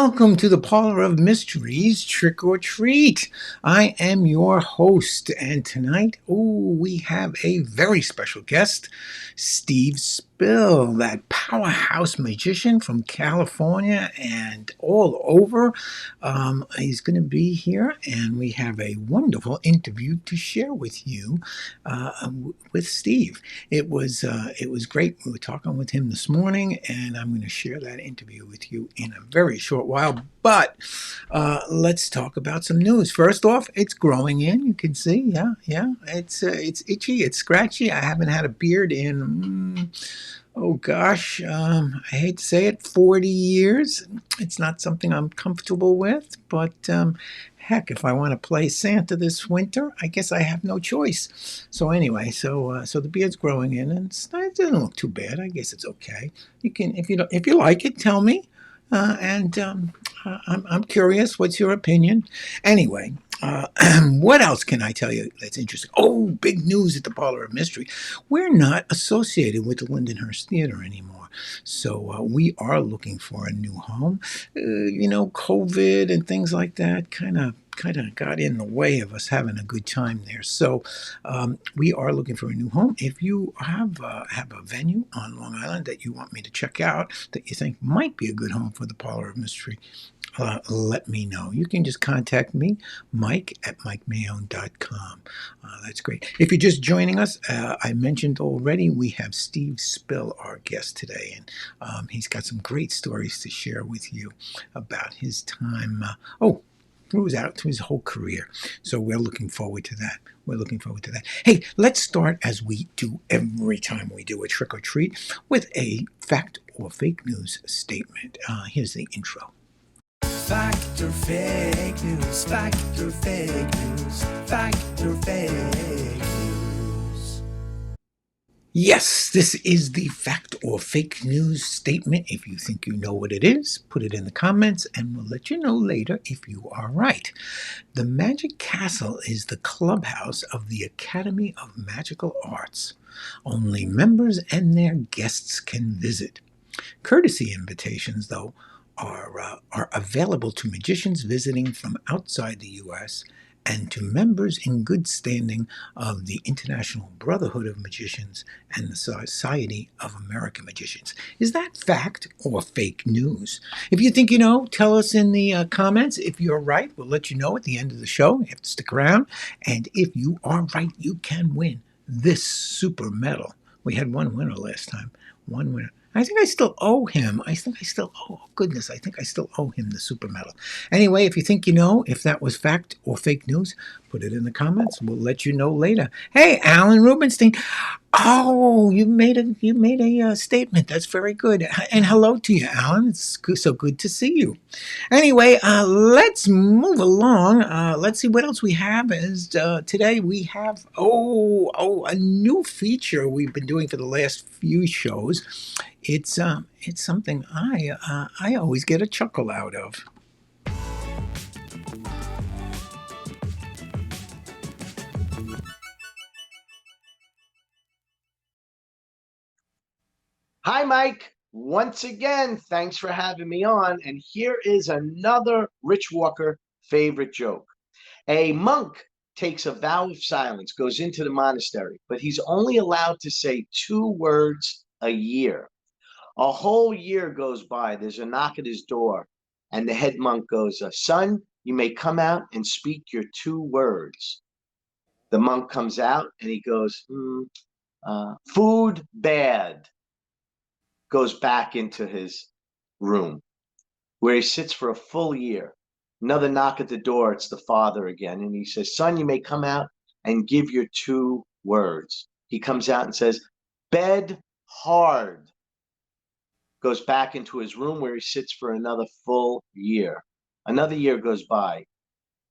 Welcome to the Parlor of Mysteries, Trick or Treat. I am your host, and tonight, we have a very special guest, Steve Spill, that powerhouse magician from California and all over. He's going to be here, and we have a wonderful interview to share with you, with Steve. It was great. We were talking with him this morning, and I'm going to share that interview with you in a very short while. But let's talk about some news. First off, it's growing in. You can see, yeah. It's itchy. It's scratchy. I haven't had a beard in. Oh gosh, I hate to say it, 40 years. It's not something I'm comfortable with, but heck, if I want to play Santa this winter, I guess I have no choice. So anyway, so the beard's growing in, and it doesn't look too bad. I guess it's okay. You can, if you like it, tell me, and I'm curious. What's your opinion? Anyway. What else can I tell you that's interesting? Oh, big news at the Parlor of Mystery. We're not associated with the Lindenhurst Theater anymore. So we are looking for a new home. COVID and things like that kind of got in the way of us having a good time there. So we are looking for a new home. If you have a venue on Long Island that you want me to check out, that you think might be a good home for the Parlor of Mystery, let me know. You can just contact me, Mike at MikeMayon.com. That's great. If you're just joining us, I mentioned already we have Steve Spill, our guest today, and he's got some great stories to share with you about his time. Through his whole career. So we're looking forward to that. Hey, let's start as we do every time we do a trick or treat with a fact or fake news statement. Here's the intro. Fact or fake news, fact or fake news, fact or fake news. Yes, this is the fact or fake news statement. If you think you know what it is, put it in the comments and we'll let you know later if you are right. The Magic Castle is the clubhouse of the Academy of Magical Arts. Only members and their guests can visit. Courtesy invitations, though, are available to magicians visiting from outside the U.S. and to members in good standing of the International Brotherhood of Magicians and the Society of American Magicians. Is that fact or fake news? If you think you know, tell us in the comments. If you're right, we'll let you know at the end of the show. You have to stick around. And if you are right, you can win this super medal. We had one winner last time. One winner. I think I still owe him. I think I still owe him the super medal. Anyway, if you think you know if that was fact or fake news, put it in the comments. We'll let you know later. Hey, Alan Rubenstein. Oh, you made a statement. That's very good. And hello to you, Alan. It's so good to see you. Anyway, let's move along. Let's see what else we have. Today we have a new feature we've been doing for the last few shows. It's something I always get a chuckle out of. Hi, Mike. Once again, thanks for having me on. And here is another Rich Walker favorite joke. A monk takes a vow of silence, goes into the monastery, but he's only allowed to say 2 words a year. A whole year goes by. There's a knock at his door, and the head monk goes, "Son, you may come out and speak your 2 words." The monk comes out, and he goes, "Food bad." Goes back into his room, where he sits for a full year. Another knock at the door. It's the father again, and he says, "Son, you may come out and give your 2 words." He comes out and says, "Bed hard." Goes back into his room, where he sits for another full year. Another year goes by.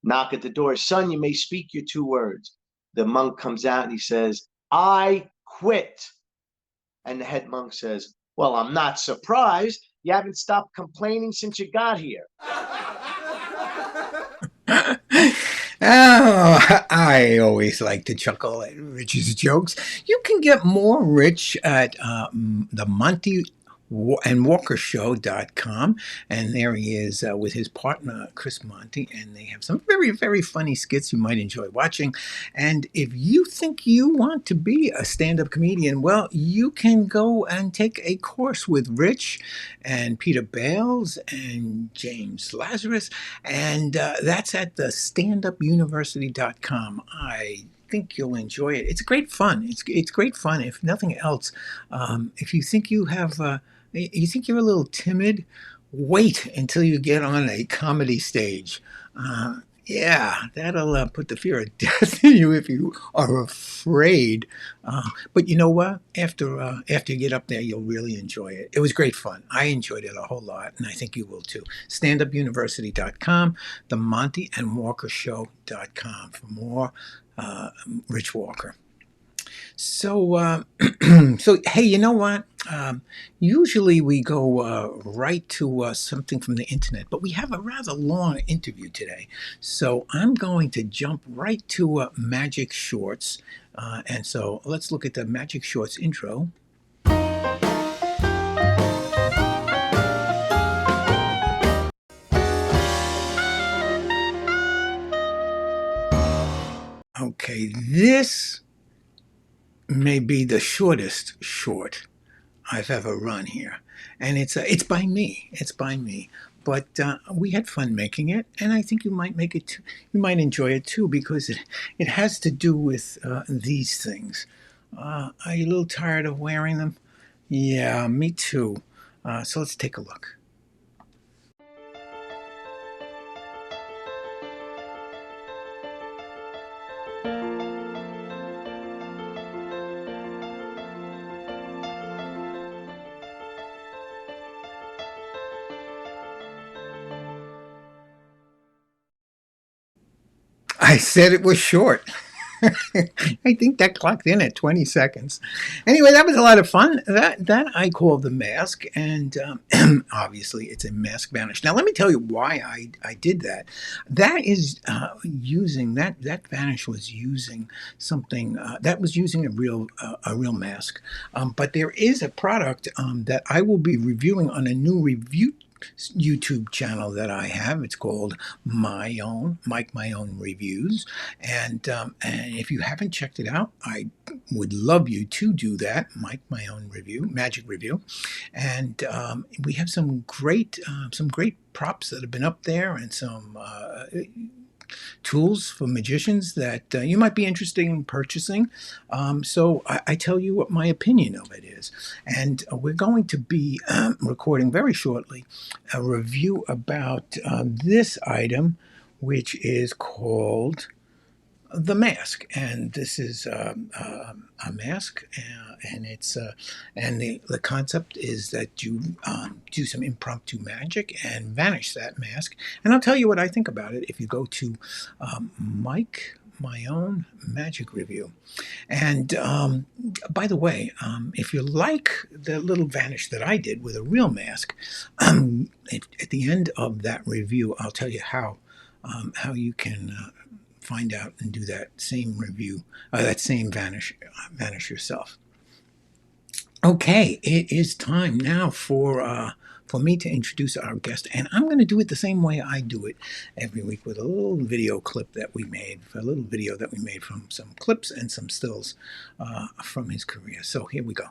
Knock at the door. "Son, you may speak your 2 words." The monk comes out and he says, "I quit." And the head monk says, "Well, I'm not surprised. You haven't stopped complaining since you got here." Oh, I always like to chuckle at Rich's jokes. You can get more Rich at the Monty and WalkerShow.com. And there he is with his partner, Chris Monty. And they have some very, very funny skits you might enjoy watching. And if you think you want to be a stand-up comedian, well, you can go and take a course with Rich and Peter Bales and James Lazarus. And that's at the standupuniversity.com. I think you'll enjoy it. It's great fun. It's great fun. If nothing else, if you think you think you're a little timid, wait until you get on a comedy stage. Yeah, that'll put the fear of death in you if you are afraid. But you know what? After you get up there, you'll really enjoy it. It was great fun. I enjoyed it a whole lot, and I think you will too. StandUpUniversity.com, the Monty and Walker Show.com for more Rich Walker. So, so hey, you know what? Usually we go right to something from the internet, but we have a rather long interview today. So I'm going to jump right to Magic Shorts. And so let's look at the Magic Shorts intro. Okay, this may be the shortest short I've ever run here, and it's by me. It's by me, but we had fun making it, and I think you might make it. You might enjoy it too because it has to do with these things. Are you a little tired of wearing them? Yeah, me too. So let's take a look. I said it was short. I think that clocked in at 20 seconds. Anyway, that was a lot of fun. That I call the mask, and obviously it's a mask vanish. Now, let me tell you why I did that. That is using that vanish was using something that was using a real mask. But there is a product that I will be reviewing on a new review YouTube channel that I have. It's called My Own Reviews, and if you haven't checked it out, I would love you to do that. My Own Review, Magic Review, and we have some great props that have been up there, and some tools for magicians that you might be interested in purchasing. So I tell you what my opinion of it is. And we're going to be recording very shortly a review about this item, which is called the mask. And this is a mask, and it's and the concept is that you do some impromptu magic and vanish that mask. And I'll tell you what I think about it if you go to My Own Magic Review. And by the way, if you like the little vanish that I did with a real mask, at the end of that review, I'll tell you how you can find out and do that same review, that same vanish yourself. Okay, it is time now for me to introduce our guest, and I'm going to do it the same way I do it every week with a little video clip that we made, from some clips and some stills from his career. So here we go.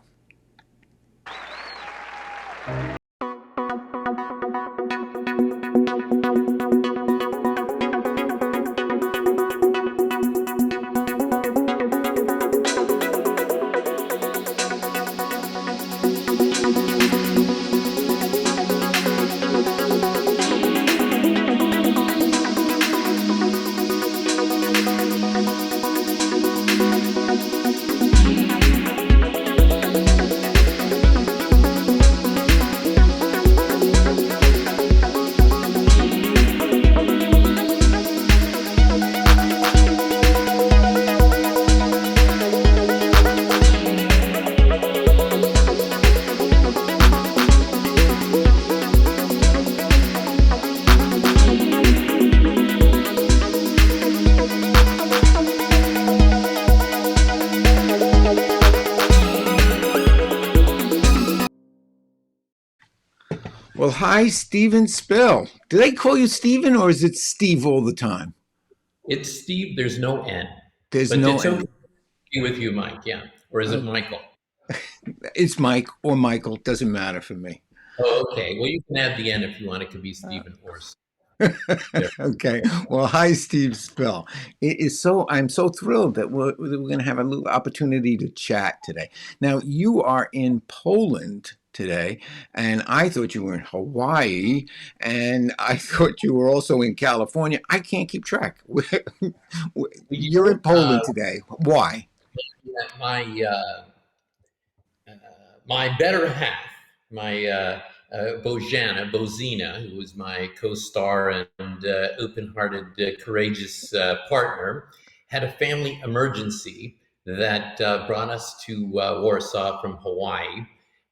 Well, hi, Steven Spill. Do they call you Steven or is it Steve all the time? It's Steve. There's no N, There's but no it's N. okay with you, Mike. Yeah, or is it Oh, Michael? it's Mike or Michael. Doesn't matter for me. Oh, okay. Well, you can add the N if you want. It could be Stephen or there. Okay. Well, hi, Steve Spill. It is so. I'm so thrilled that we're going to have a little opportunity to chat today. Now, you are in Poland today, and I thought you were in Hawaii, and I thought you were also in California. I can't keep track. You You're in know, Poland today. Why? my my better half, my Bozina, who was my co-star and open-hearted, courageous partner, had a family emergency that brought us to Warsaw from Hawaii,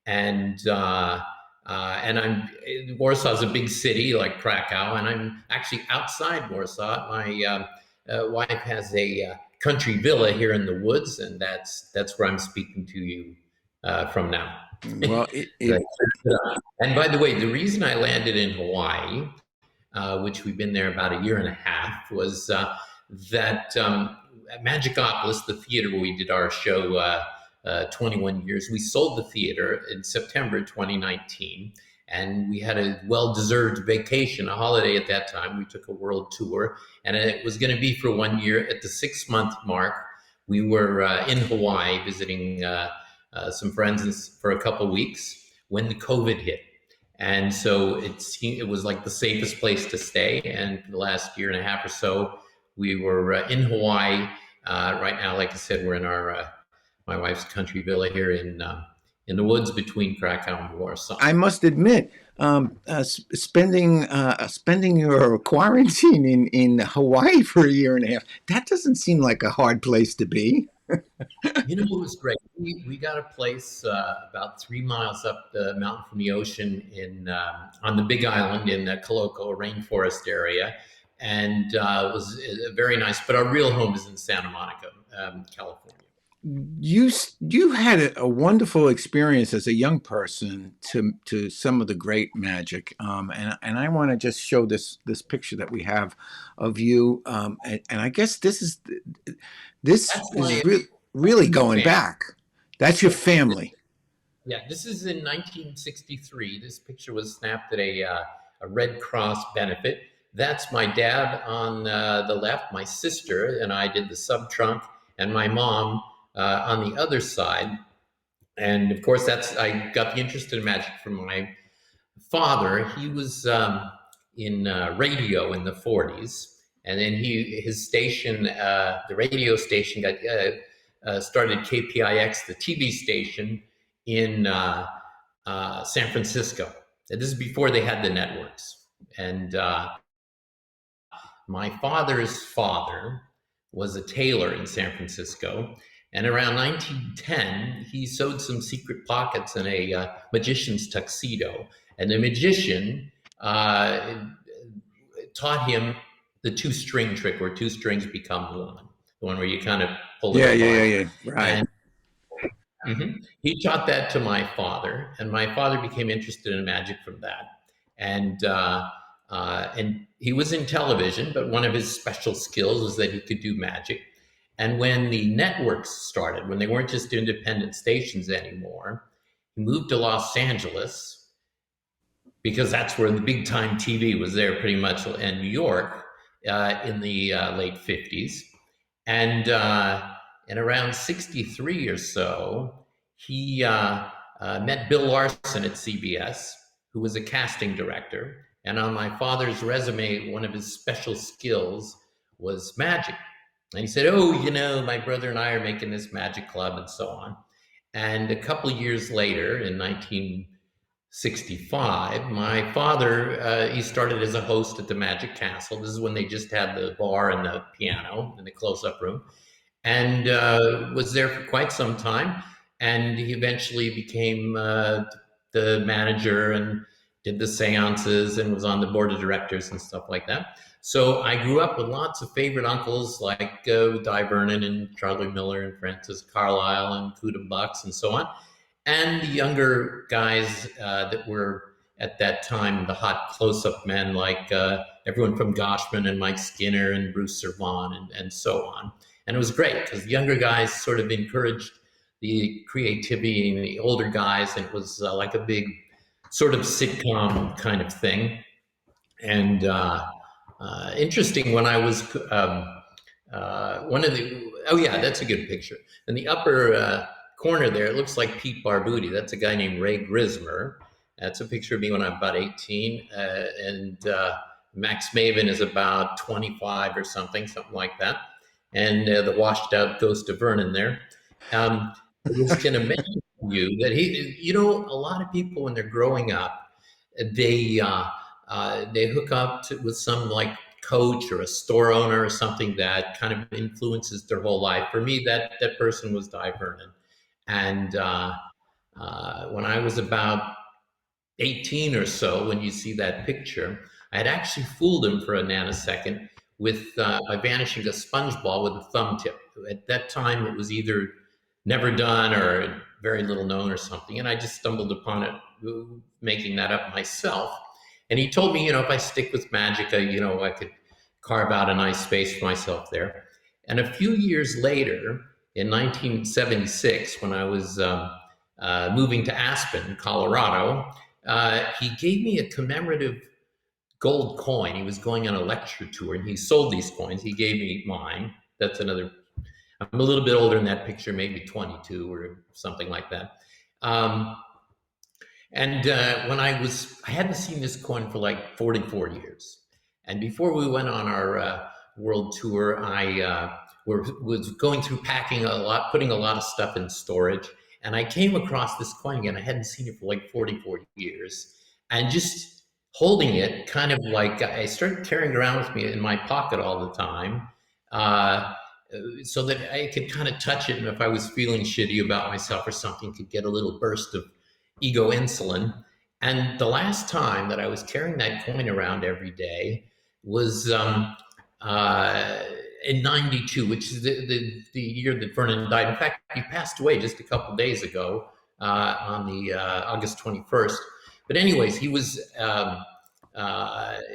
and I'm Warsaw's a big city like Krakow, and I'm actually outside Warsaw. My wife has a country villa here in the woods, and that's where I'm speaking to you from now. Well, Right. And by the way, the reason I landed in Hawaii, which we've been there about a year and a half, was that at Magicopolis, the theater where we did our show 21 years, we sold the theater in September 2019. And we had a well-deserved vacation, a holiday at that time. We took a world tour, and it was going to be for 1 year. At the 6-month mark, we were in Hawaii visiting some friends for a couple weeks when the COVID hit. And so it was like the safest place to stay. And for the last year and a half or so, we were in Hawaii. Right now, like I said, we're in our my wife's country villa here in the woods between Krakow and Warsaw. I must admit, spending your quarantine in Hawaii for a year and a half, that doesn't seem like a hard place to be. You know, it was great. We got a place about 3 miles up the mountain from the ocean in on the Big Island in the Coloco rainforest area, and it was very nice. But our real home is in Santa Monica, California. You had a wonderful experience as a young person to some of the great magic, and I want to just show this picture that we have of you, and I guess this That's is my really going family. back. That's your family. Yeah, this is in 1963. This picture was snapped at a Red Cross benefit. That's my dad on the left. My sister and I did the sub trunk, and my mom on the other side. And of course, I got the interest in magic from my father. He was in radio in the 40s, and then his station, the radio station, got started KPIX, the TV station in San Francisco. And this is before they had the networks. And my father's father was a tailor in San Francisco. And around 1910, he sewed some secret pockets in a magician's tuxedo. And the magician taught him the 2-string trick, where 2 strings become one. The one where you kind of pull it apart. Yeah. Right. And he taught that to my father, and my father became interested in magic from that. And he was in television, but one of his special skills was that he could do magic. And when the networks started, when they weren't just independent stations anymore, he moved to Los Angeles because that's where the big time TV was there pretty much, and New York in the late 50s. And in around 63 or so, he met Bill Larson at CBS, who was a casting director. And on my father's resume, one of his special skills was magic. And he said, oh, you know, my brother and I are making this magic club and so on. And a couple of years later, in 1965, my father, he started as a host at the Magic Castle. This is when they just had the bar and the piano in the close-up room, and was there for quite some time. And he eventually became the manager and did the seances and was on the board of directors and stuff like that. So I grew up with lots of favorite uncles like Di Vernon and Charlie Miller and Francis Carlisle and Cuda Bucks and so on. And the younger guys that were at that time the hot close-up men like everyone from Goshman and Mike Skinner and Bruce Servan and so on. And it was great because the younger guys sort of encouraged the creativity in the older guys, and it was like a big sort of sitcom kind of thing. And interesting, when I was that's a good picture. In the upper corner there, it looks like Pete Barbuti. That's a guy named Ray Grismer. That's a picture of me when I'm about 18. And Max Maven is about 25 or something like that. And the washed out ghost of Vernon there. I was going to mention to you that a lot of people when they're growing up, they hook up with some like coach or a store owner or something that kind of influences their whole life. For me, that person was Di Vernon. And when I was about 18 or so, when you see that picture, I had actually fooled him for a nanosecond by vanishing a sponge ball with a thumb tip. At that time, it was either never done or very little known or something. And I just stumbled upon it, making that up myself. And he told me, if I stick with Magica, I could carve out a nice space for myself there. And a few years later, in 1976, when I was moving to Aspen, Colorado, he gave me a commemorative gold coin. He was going on a lecture tour, and he sold these coins. He gave me mine. That's another. I'm a little bit older in that picture, maybe 22 or something like that. When I hadn't seen this coin for like 44 years. And before we went on our world tour, I was going through packing a lot, putting a lot of stuff in storage. And I came across this coin again. I hadn't seen it for like 44 years. And just holding it, kind of like I started carrying it around with me in my pocket all the time. So that I could kind of touch it, and if I was feeling shitty about myself or something, could get a little burst of ego insulin. And the last time that I was carrying that coin around every day was in '92, which is the year that Vernon died. In fact, he passed away just a couple days ago on the August 21st. But anyways, he was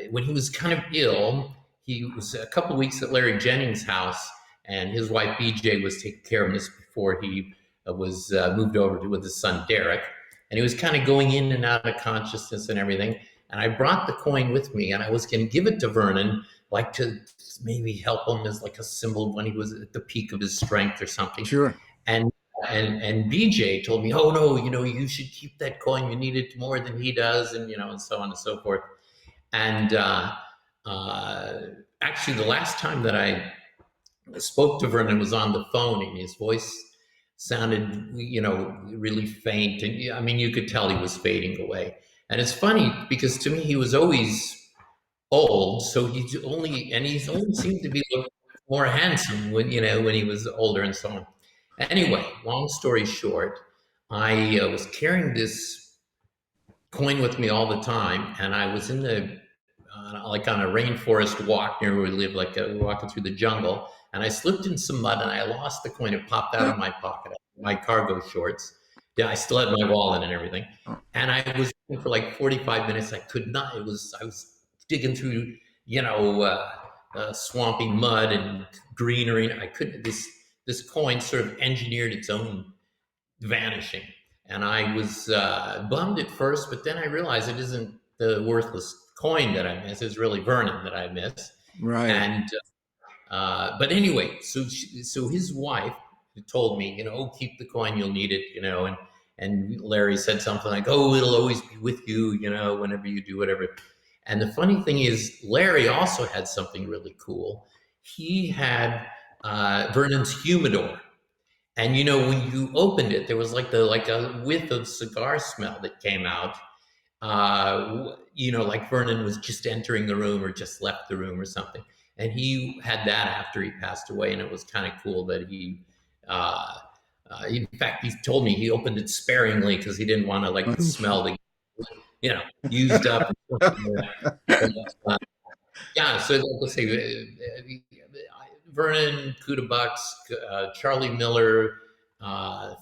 when he was kind of ill, he was a couple weeks at Larry Jennings' house. And his wife, BJ, was taking care of him just before he was moved over with his son, Derek. And he was kind of going in and out of consciousness and everything. And I brought the coin with me, and I was going to give it to Vernon, like to maybe help him as like a symbol when he was at the peak of his strength or something. Sure. And BJ told me, oh, no, you should keep that coin. You need it more than he does, and, and so on and so forth. And actually, the last time that I spoke to Vernon was on the phone, and his voice sounded, really faint. And I mean, you could tell he was fading away. And it's funny because to me, he was always old. So he only seemed to be more handsome when he was older and so on. Anyway, long story short, I was carrying this coin with me all the time. And I was in like on a rainforest walk near where we live, like walking through the jungle. And I slipped in some mud, and I lost the coin. It popped out of my pocket, my cargo shorts. Yeah, I still had my wallet and everything. And I was looking for like 45 minutes. I could not. I was digging through, swampy mud and greenery. I couldn't. This coin sort of engineered its own vanishing, and I was bummed at first. But then I realized it isn't the worthless coin that I miss. It's really Vernon that I miss. Right. And but anyway, so his wife told me, keep the coin, you'll need it, and Larry said something like, oh, it'll always be with you, whenever you do whatever. And the funny thing is, Larry also had something really cool. He had Vernon's humidor. And, when you opened it, there was like a whiff of cigar smell that came out. Like Vernon was just entering the room or just left the room or something. And he had that after he passed away, and it was kind of cool that he, in fact, he told me he opened it sparingly because he didn't want to smell the, used up. Yeah, so let's say Vernon, Kuda Bucks, Charlie Miller,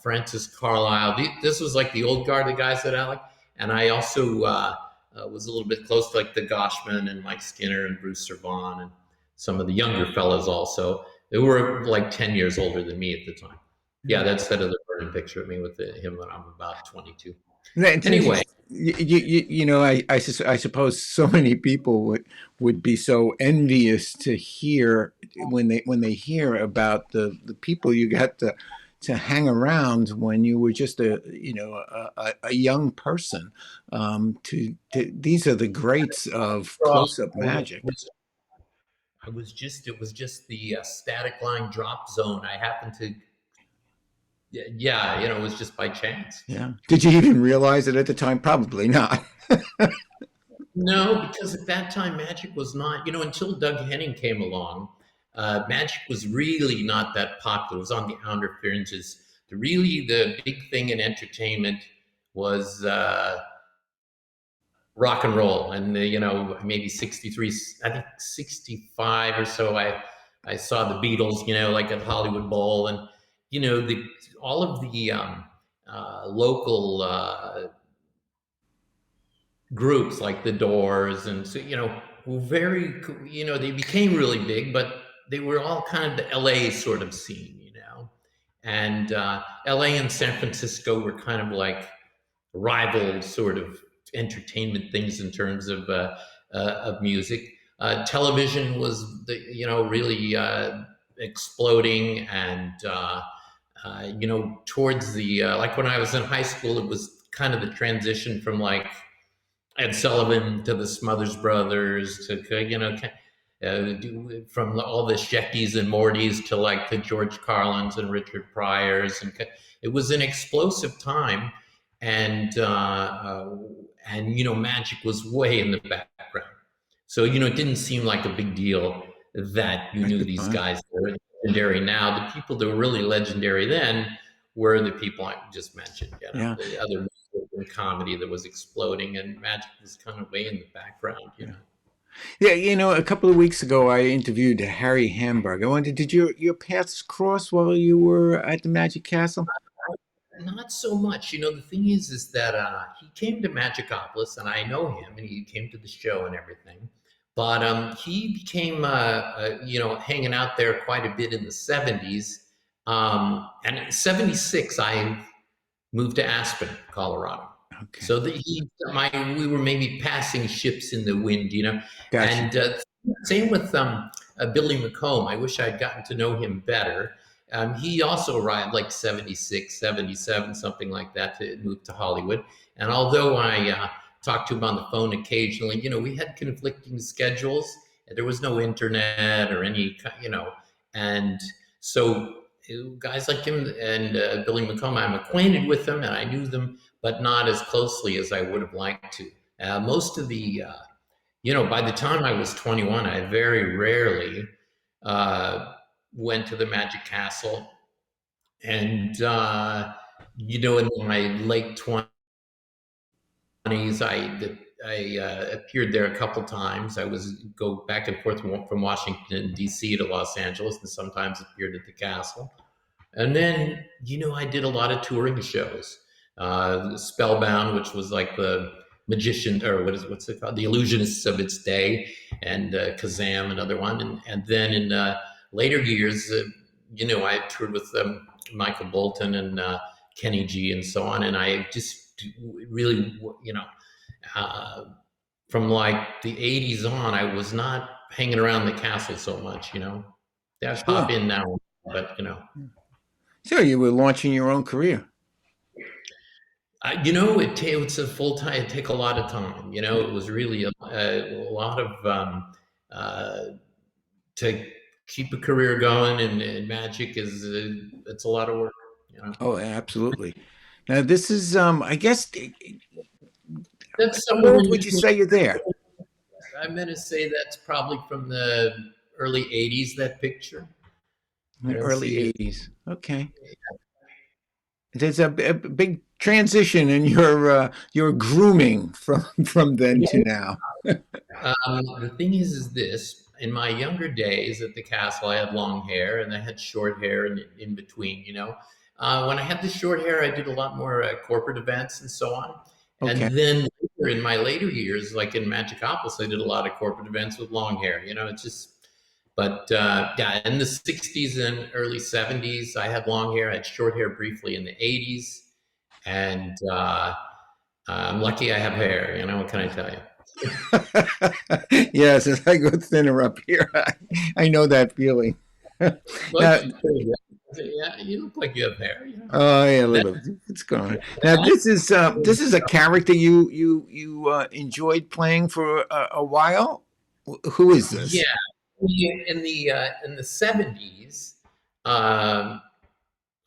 Francis Carlisle. This was like the old guard of guys that I like. And I also was a little bit close to like the Goshman and Mike Skinner and Bruce Servan and some of the younger fellas also. They were like 10 years older than me at the time. Yeah, that's the burning picture of me with him when I'm about 22. Anyway, I suppose so many people would be so envious to hear when they hear about the people you got to hang around when you were just a young person. These are the greats of well, close-up magic. it was just the static line drop zone. I happened to, yeah, it was just by chance. Yeah. Did you even realize it at the time? Probably not. No, because at that time, magic was not, until Doug Henning came along, magic was really not that popular. It was on the outer fringes. The big thing in entertainment was rock and roll. And, maybe 63, I think 65 or so, I saw the Beatles, like at Hollywood Bowl. And, all of the local groups like the Doors, and so were very, they became really big, but they were all kind of the LA sort of scene, and LA and San Francisco were kind of like rival sort of entertainment things in terms of music. Television was really exploding, and towards the like when I was in high school, it was kind of the transition from like Ed Sullivan to the Smothers Brothers to from all the Sheckies and Mortys to like the George Carlins and Richard Pryors, and it was an explosive time, and magic was way in the background, so it didn't seem like a big deal that you knew these guys were legendary. Now the people that were really legendary then were the people I just mentioned, the other comedy that was exploding, and magic was kind of way in the background, Yeah, a couple of weeks ago I interviewed Harry Hamburg. I wondered, did your paths cross while you were at the Magic Castle? Not so much. The thing is that he came to Magicopolis, and I know him, and he came to the show and everything. But he became, hanging out there quite a bit in the 70s. And in 76, I moved to Aspen, Colorado. Okay. So we were maybe passing ships in the wind, Gotcha. And same with Billy McComb. I wish I'd gotten to know him better. He also arrived like 76, 77, something like that, to move to Hollywood. And although I talked to him on the phone occasionally, we had conflicting schedules. There was no internet or any, and so guys like him and Billy McComb, I'm acquainted with them, and I knew them, but not as closely as I would have liked to. Most of the, by the time I was 21, I very rarely went to the Magic Castle. And, in my late 20s, I appeared there a couple times. I go back and forth from Washington, D.C. to Los Angeles, and sometimes appeared at the castle. And then, I did a lot of touring shows. Spellbound, which was like the magician, or what's it called? The Illusionists of its day, and Kazam, another one. And then in later years, I toured with Michael Bolton and Kenny G and so on. And I just really, from like the 80s on, I was not hanging around the castle so much, I pop in now, but So you were launching your own career. It's a full time. It take a lot of time. It was really a lot of to keep a career going, and magic is it's a lot of work. Oh, absolutely. Now this is, I guess, That's how old would you say you're there? I'm going to say that's probably from the early 80s, that picture. The early 80s. Okay. There's a big transition in your grooming from then to now. The thing is this. In my younger days at the castle, I had long hair, and I had short hair in between, when I had the short hair, I did a lot more corporate events and so on. Okay. And then in my later years, like in Magicopolis, I did a lot of corporate events with long hair. It's just. But yeah, in the 60s and early 70s, I had long hair. I had short hair briefly in the 80s. And I'm lucky I have hair. What can I tell you? Yes, as I go thinner up here, I know that feeling. But Now, yeah, you look like you have hair. oh yeah, a That, little. It's gone. Now this is a character you enjoyed playing for a while. Who is yeah, this? in the 70s, um,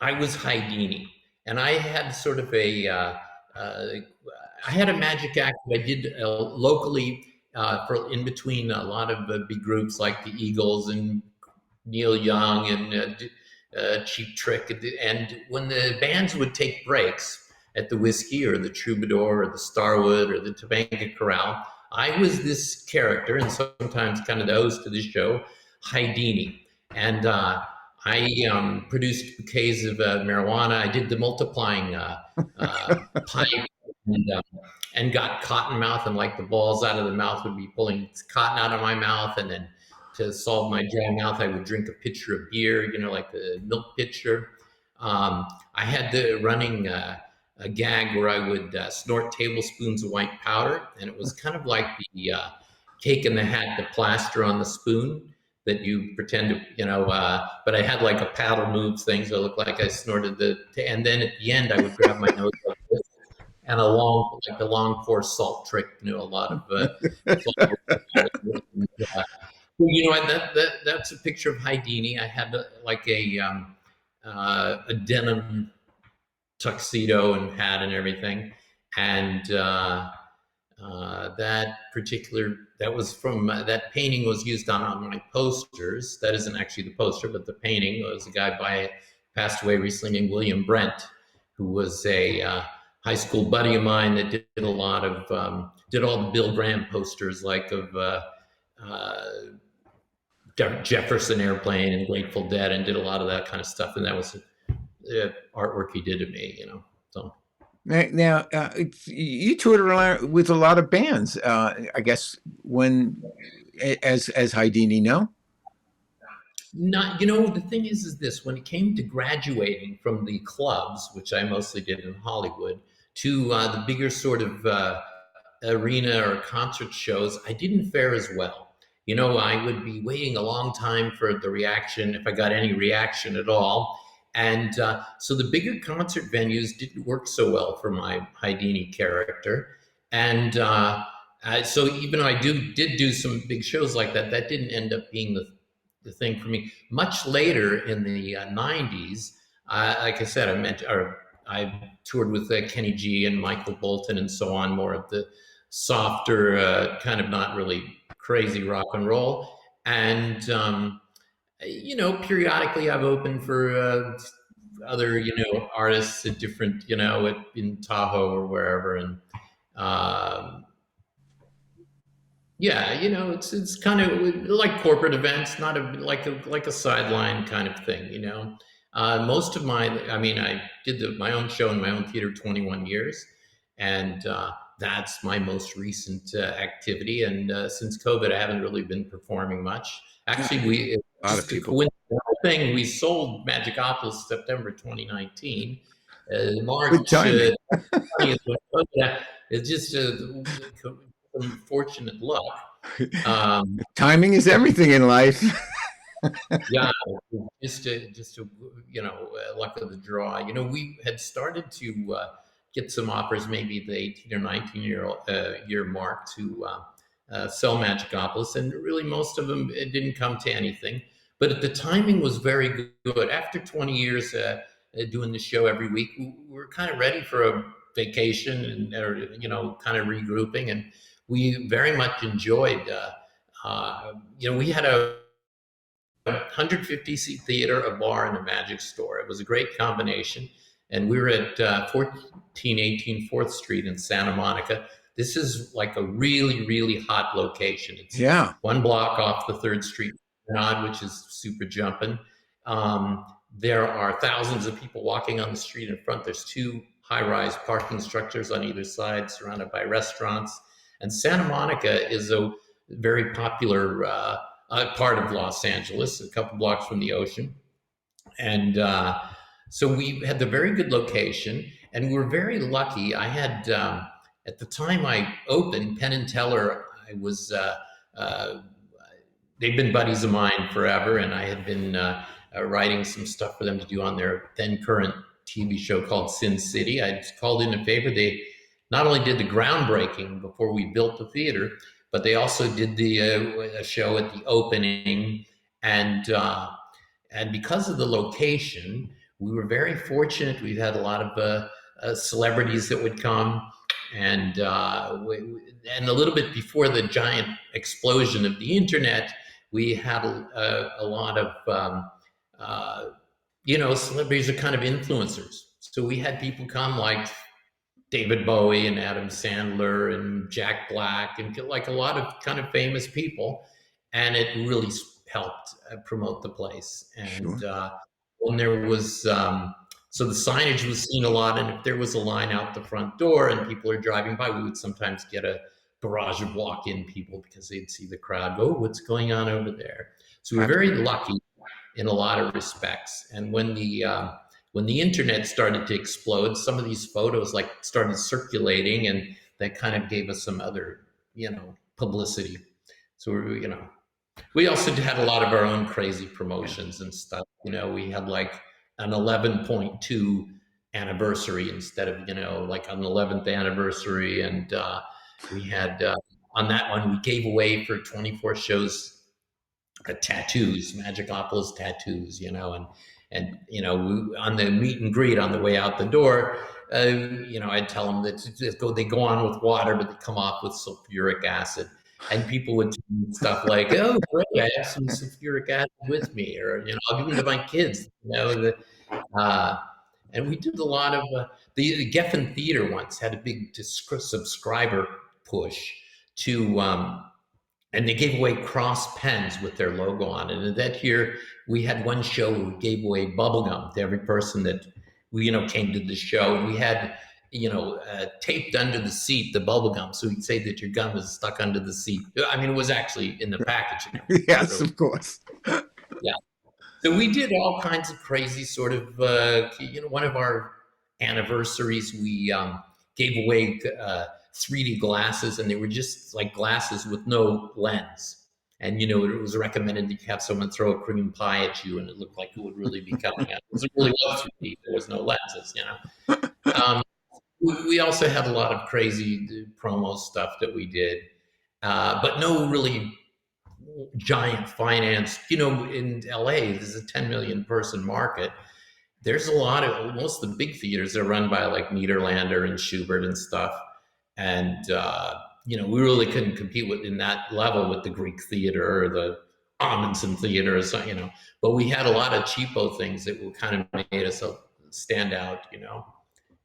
I was Houdini, and I had sort of uh, I had a magic act that I did locally for in between a lot of big groups like the Eagles and Neil Young and Cheap Trick. And when the bands would take breaks at the Whiskey or the Troubadour or the Starwood or the Topanga Corral, I was this character and sometimes kind of the host of the show, Houdini. And I produced bouquets of marijuana. I did the multiplying pipe and, um, and got cotton mouth, and like the balls out of the mouth would be pulling cotton out of my mouth, and then to solve my dry mouth, I would drink a pitcher of beer, like the milk pitcher. I had the running a gag where I would snort tablespoons of white powder, and it was kind of like the cake in the hat, the plaster on the spoon that you pretend to, but I had like a paddle move thing, so it looked like I snorted and then at the end I would grab my nose like this, and like a long pour salt trick, a lot of salt. That's a picture of Houdini. I had like a denim tuxedo and hat and everything, and that was from that painting was used on my posters. That isn't actually the poster, but the painting was a guy passed away recently named William Brent, who was a high school buddy of mine that did a lot of did all the Bill Graham posters, like of Jefferson Airplane and Grateful Dead, and did a lot of that kind of stuff. And that was artwork he did to me, So Now, you toured around with a lot of bands. I guess as Houdini, no? not, the thing is this: when it came to graduating from the clubs, which I mostly did in Hollywood, to the bigger sort of arena or concert shows, I didn't fare as well. I would be waiting a long time for the reaction, if I got any reaction at all. And so the bigger concert venues didn't work so well for my Houdini character. And so even though I did do some big shows like that, that didn't end up being the thing for me. Much later in the 90s, like I said, I toured with Kenny G and Michael Bolton and so on, more of the softer, kind of not really crazy rock and roll. And, periodically I've opened for other, artists at different, in Tahoe or wherever. And yeah, it's kind of like corporate events, not like a sideline kind of thing, Most of I did my own show in my own theater 21 years, and that's my most recent activity. And since COVID, I haven't really been performing much. Actually, A lot of people. coincidental thing, we sold Magicopolis September 2019. March Good timing. 20th, it's just unfortunate luck. Timing is everything in life. Yeah, just luck of the draw. We had started to get some offers, maybe the 18 or 19 year mark, to sell Magicopolis, and really most of them, it didn't come to anything. But the timing was very good. After 20 years doing the show every week, we were kind of ready for a vacation and kind of regrouping, and we very much enjoyed. We had a 150-seat theater, a bar, and a magic store. It was a great combination. And we were at 1418 4th Street in Santa Monica. This is like a really, really hot location. It's one block off the 3rd Street Nod, which is super jumping. There are thousands of people walking on the street in front. There's 2 high-rise parking structures on either side, surrounded by restaurants. And Santa Monica is a very popular part of Los Angeles, a couple blocks from the ocean. And so we had the very good location, and we were very lucky. I had, at the time I opened, Penn and Teller, I was, they've been buddies of mine forever, and I had been writing some stuff for them to do on their then current TV show called Sin City. I called in a favor. They not only did the groundbreaking before we built the theater, but they also did the a show at the opening, and because of the location, we were very fortunate. We've had a lot of celebrities that would come, and a little bit before the giant explosion of the internet, we had a lot of celebrities are kind of influencers. So we had people come like David Bowie and Adam Sandler and Jack Black and like a lot of kind of famous people, and it really helped promote the place. And Sure. when there was so the signage was seen a lot, and if there was a line out the front door and people are driving by, we would sometimes get a barrage of walk-in people because they'd see the crowd go, "Oh, what's going on over there?" So we're very lucky in a lot of respects. And when the internet started to explode, some of these photos like started circulating, and that kind of gave us some other, publicity. So we also had a lot of our own crazy promotions and stuff. We had like an 11.2 anniversary instead of, like an 11th anniversary. And we had, on that one, we gave away for 24 shows tattoos, Magicopolis tattoos, and on the meet and greet on the way out the door, I'd tell them that they go on with water, but they come off with sulfuric acid. And people would do stuff like, "Oh, great, I have some sulfuric acid with me," or "I'll give them to my kids." And we did a lot of the Geffen Theater once had a big subscriber push to, and they gave away cross pens with their logo on it. And that year we had one show where we gave away bubblegum to every person that came to the show. And we had taped under the seat the bubble gum, so we'd say that your gum is stuck under the seat. I mean, it was actually in the packaging. Yes, literally. of course. Yeah. So we did all kinds of crazy sort of, one of our anniversaries, we gave away 3D glasses, and they were just like glasses with no lens. And, it was recommended that you have someone throw a cream pie at you, and it looked like it would really be coming out. It really was 3D. There was no lenses, We also had a lot of crazy promo stuff that we did, but no really giant finance. In LA, there's a 10 million person market. There's a lot of, most of the big theaters are run by like Niederlander and Schubert and stuff. And, we really couldn't compete in that level with the Greek theater or the Amundsen theater or something, but we had a lot of cheapo things that kind of made us stand out,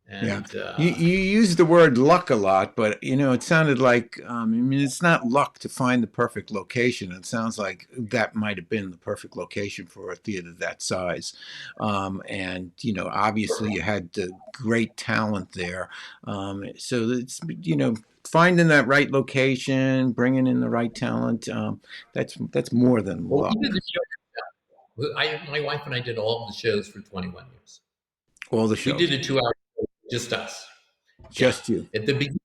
And, you use the word luck a lot, but it sounded like it's not luck to find the perfect location. It sounds like that might have been the perfect location for a theater that size, and obviously you had great talent there. So it's finding that right location, bringing in the right talent. That's more than luck. We did the show. My wife and I did all of the shows for 21 years. All the shows. We did a 2-hour. Just us. Just you. At the beginning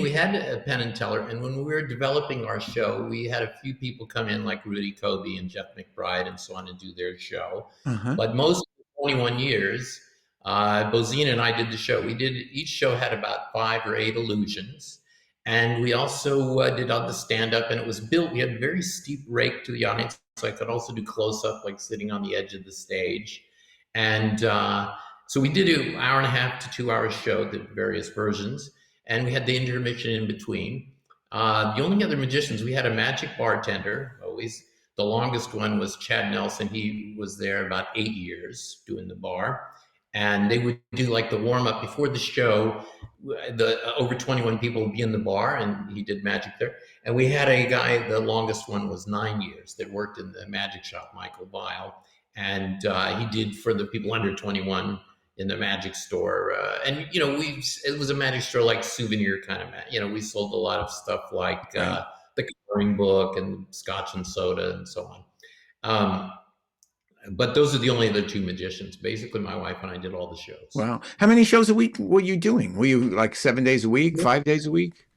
we had Penn and Teller, and when we were developing our show, we had a few people come in like Rudy Kobe and Jeff McBride and so on and do their show. Uh-huh. But most of the 21 years, Bozina and I did the show. Each show had about 5 or 8 illusions. And we also did all the stand-up, and it was built. We had a very steep rake to the audience, so I could also do close-up, like sitting on the edge of the stage. And so we did an 1.5 to 2 hour show, the various versions, and we had the intermission in between. The only other magicians, we had a magic bartender, always. The longest one was Chad Nelson. He was there about 8 years doing the bar. And they would do like the warm-up before the show. Over 21 people would be in the bar, and he did magic there. And we had a guy, the longest one was 9 years, that worked in the magic shop, Michael Vile. And he did for the people under 21, in the magic store. And it was a magic store like souvenir kind of we sold a lot of stuff like Right. the coloring book and scotch and soda and so on. Um, but those are the only other two magicians. Basically, my wife and I did all the shows. Wow. How many shows a week were you doing? Were you like 7 days a week, 5 days a week?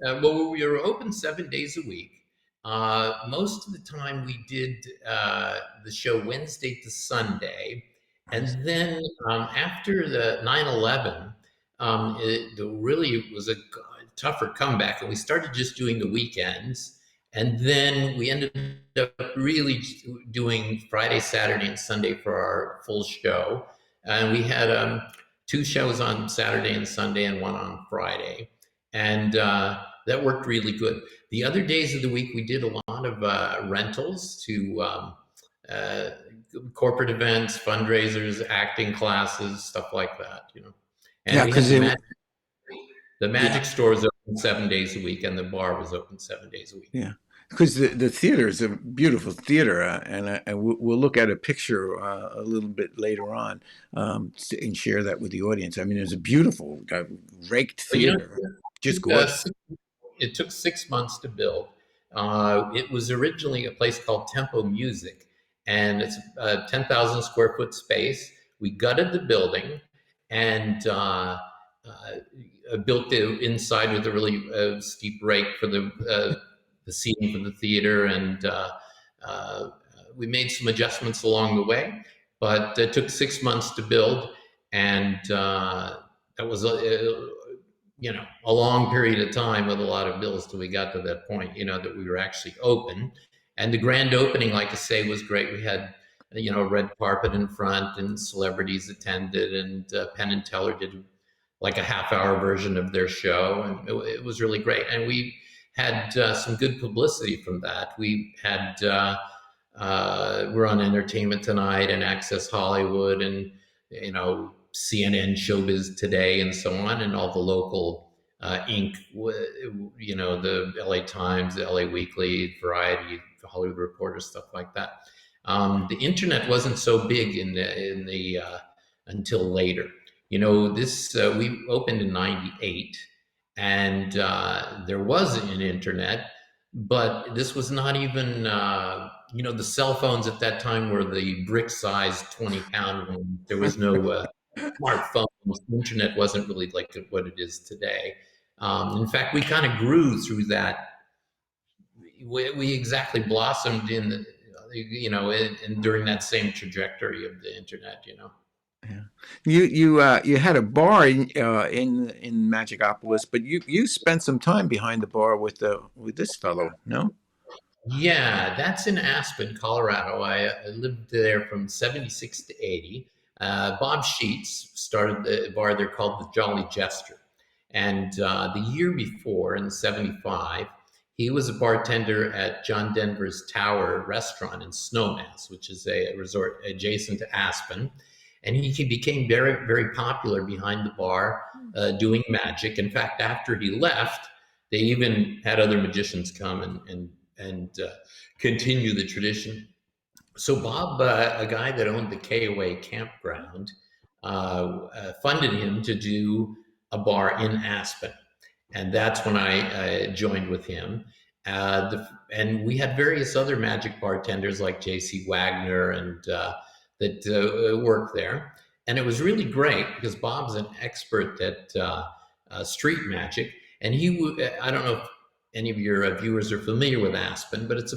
Well, we were open 7 days a week. Most of the time, we did the show Wednesday to Sunday. And then after the 9/11, it was a tougher comeback. And we started just doing the weekends. And then we ended up really doing Friday, Saturday, and Sunday for our full show. And we had 2 shows on Saturday and Sunday and 1 on Friday. And that worked really good. The other days of the week, we did a lot of rentals to corporate events, fundraisers, acting classes, stuff like that. And Yeah, we had because the magic store was open 7 days a week, and the bar was open 7 days a week. yeah, because the theater is a beautiful theater, and we'll look at a picture a little bit later on and share that with the audience. I mean, it's a beautiful, raked theater, just gorgeous. It took 6 months to build. It was originally a place called Tempo Music, and it's a 10,000 square foot space. We gutted the building and built the inside with a really steep rake for the seating for the theater, and we made some adjustments along the way. But it took 6 months to build, and that was a long period of time with a lot of bills till we got to that point, that we were actually open. And the grand opening, like I say, was great. We had, a red carpet in front, and celebrities attended, and Penn and Teller did like a half-hour version of their show, and it was really great. And we had some good publicity from that. We had we're on Entertainment Tonight and Access Hollywood, and CNN, Showbiz Today, and so on, and all the local ink, the LA Times, the LA Weekly, Variety, the Hollywood Reporter, stuff like that. The internet wasn't so big in the until later. We opened in '98, and there was an internet, but this was not even, the cell phones at that time were the brick-sized 20-pound one. There was no smartphones. The internet wasn't really like what it is today. In fact, we kind of grew through that. We exactly blossomed in during that same trajectory of the internet. Yeah. You had a bar in Magicopolis, but you spent some time behind the bar with this fellow, no? Yeah, that's in Aspen, Colorado. I lived there from '76 to '80. Bob Sheets started the bar there called the Jolly Jester. And the year before, in '75, he was a bartender at John Denver's Tower restaurant in Snowmass, which is a resort adjacent to Aspen. And he became very, very popular behind the bar doing magic. In fact, after he left, they even had other magicians come and continue the tradition. So Bob, a guy that owned the KOA campground, funded him to do a bar in Aspen. And that's when I joined with him. And we had various other magic bartenders like J.C. Wagner and that worked there. And it was really great because Bob's an expert at street magic. And I don't know if any of your viewers are familiar with Aspen, but it's